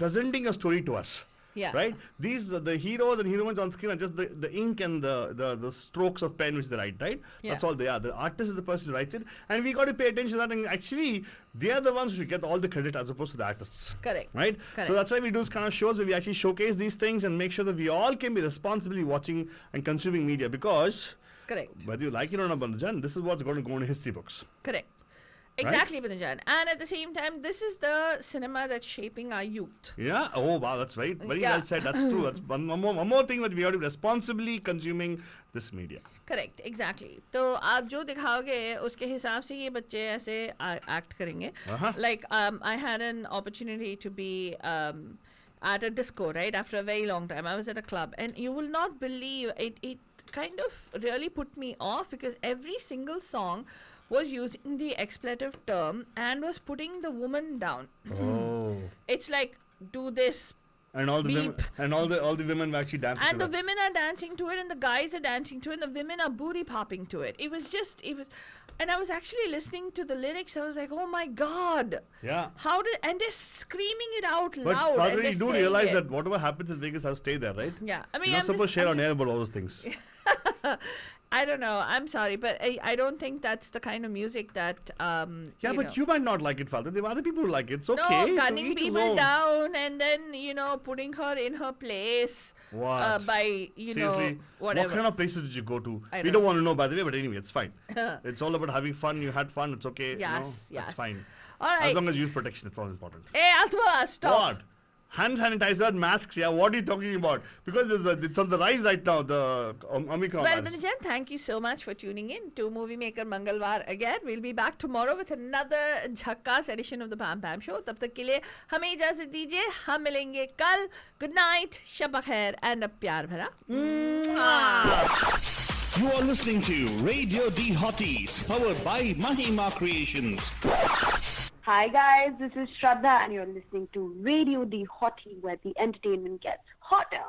presenting a story to us. Yeah. Right. These the heroes and heroines on screen are just the ink and the strokes of pen which they write. Right. Yeah. That's all they are. The artist is the person who writes it, and we got to pay attention to that. And actually, they are the ones who should get all the credit as opposed to the artists. Correct. Right. Correct. So that's why we do this kind of shows where we actually showcase these things and make sure that we all can be responsibly watching and consuming media because Correct. whether you like it or not, Bandhujan, this is what's going to go into history books. Correct. Exactly, Binajan. And at the same time, this is the cinema that's shaping our youth. Yeah. Oh wow, that's very Yeah. well said. That's true. That's one more thing that we have to be responsibly consuming this media. Correct exactly तो आप जो दिखाओगे उसके हिसाब से ये बच्चे ऐसे एक्ट करेंगे like I had an opportunity to be at a disco, right? After a very long time, I was at a club, and you will not believe it. It kind of really put me off because every single song was using the expletive term and was putting the woman down. Oh. It's like, do this, And all the women, beep. and all the women were actually dancing. And to the that. women are dancing to it, and the guys are dancing to it, and the women are booty popping to it. It was, and I was actually listening to the lyrics. I was like, oh my god. Yeah. And they're screaming it out But loud. Father, and they're you do saying realize it. that whatever happens in Vegas has to stay there, right? Yeah, I mean, You're not I'm supposed just- to share I'm on air about all those things. I don't know. I'm sorry, but I don't think that's the kind of music that. Yeah, you but know. you might not like it, Father. There are other people who like it. It's okay. No, To gunning each his people own. down and then putting her in her place. What? By Seriously, whatever. what kind of places did you go to? I We don't don't want to know, by the way, but anyway, it's fine. It's all about having fun. You had fun. It's okay. Yes, That's yes. fine. All right. As long as you use protection, it's all important. Hey, Asma, stop. What? Hand sanitizer, masks, yeah. What are you talking about? Because it's on the rise right now, the Omicron Well, virus. Binijan, thank you so much for tuning in to Movie Maker Mangalwar again. We'll be back tomorrow with another Jhakkas edition of the Bam Bam Show. तब तक के लिए हमें इजाजत दीजिए. हम मिलेंगे कल. Good night, शब खैर and a प्यार भरा. You are listening to Radio D Hotties, powered by Mahima Creations. Hi guys, this is Shraddha and you're listening to Radio D Hottie, where the entertainment gets hotter.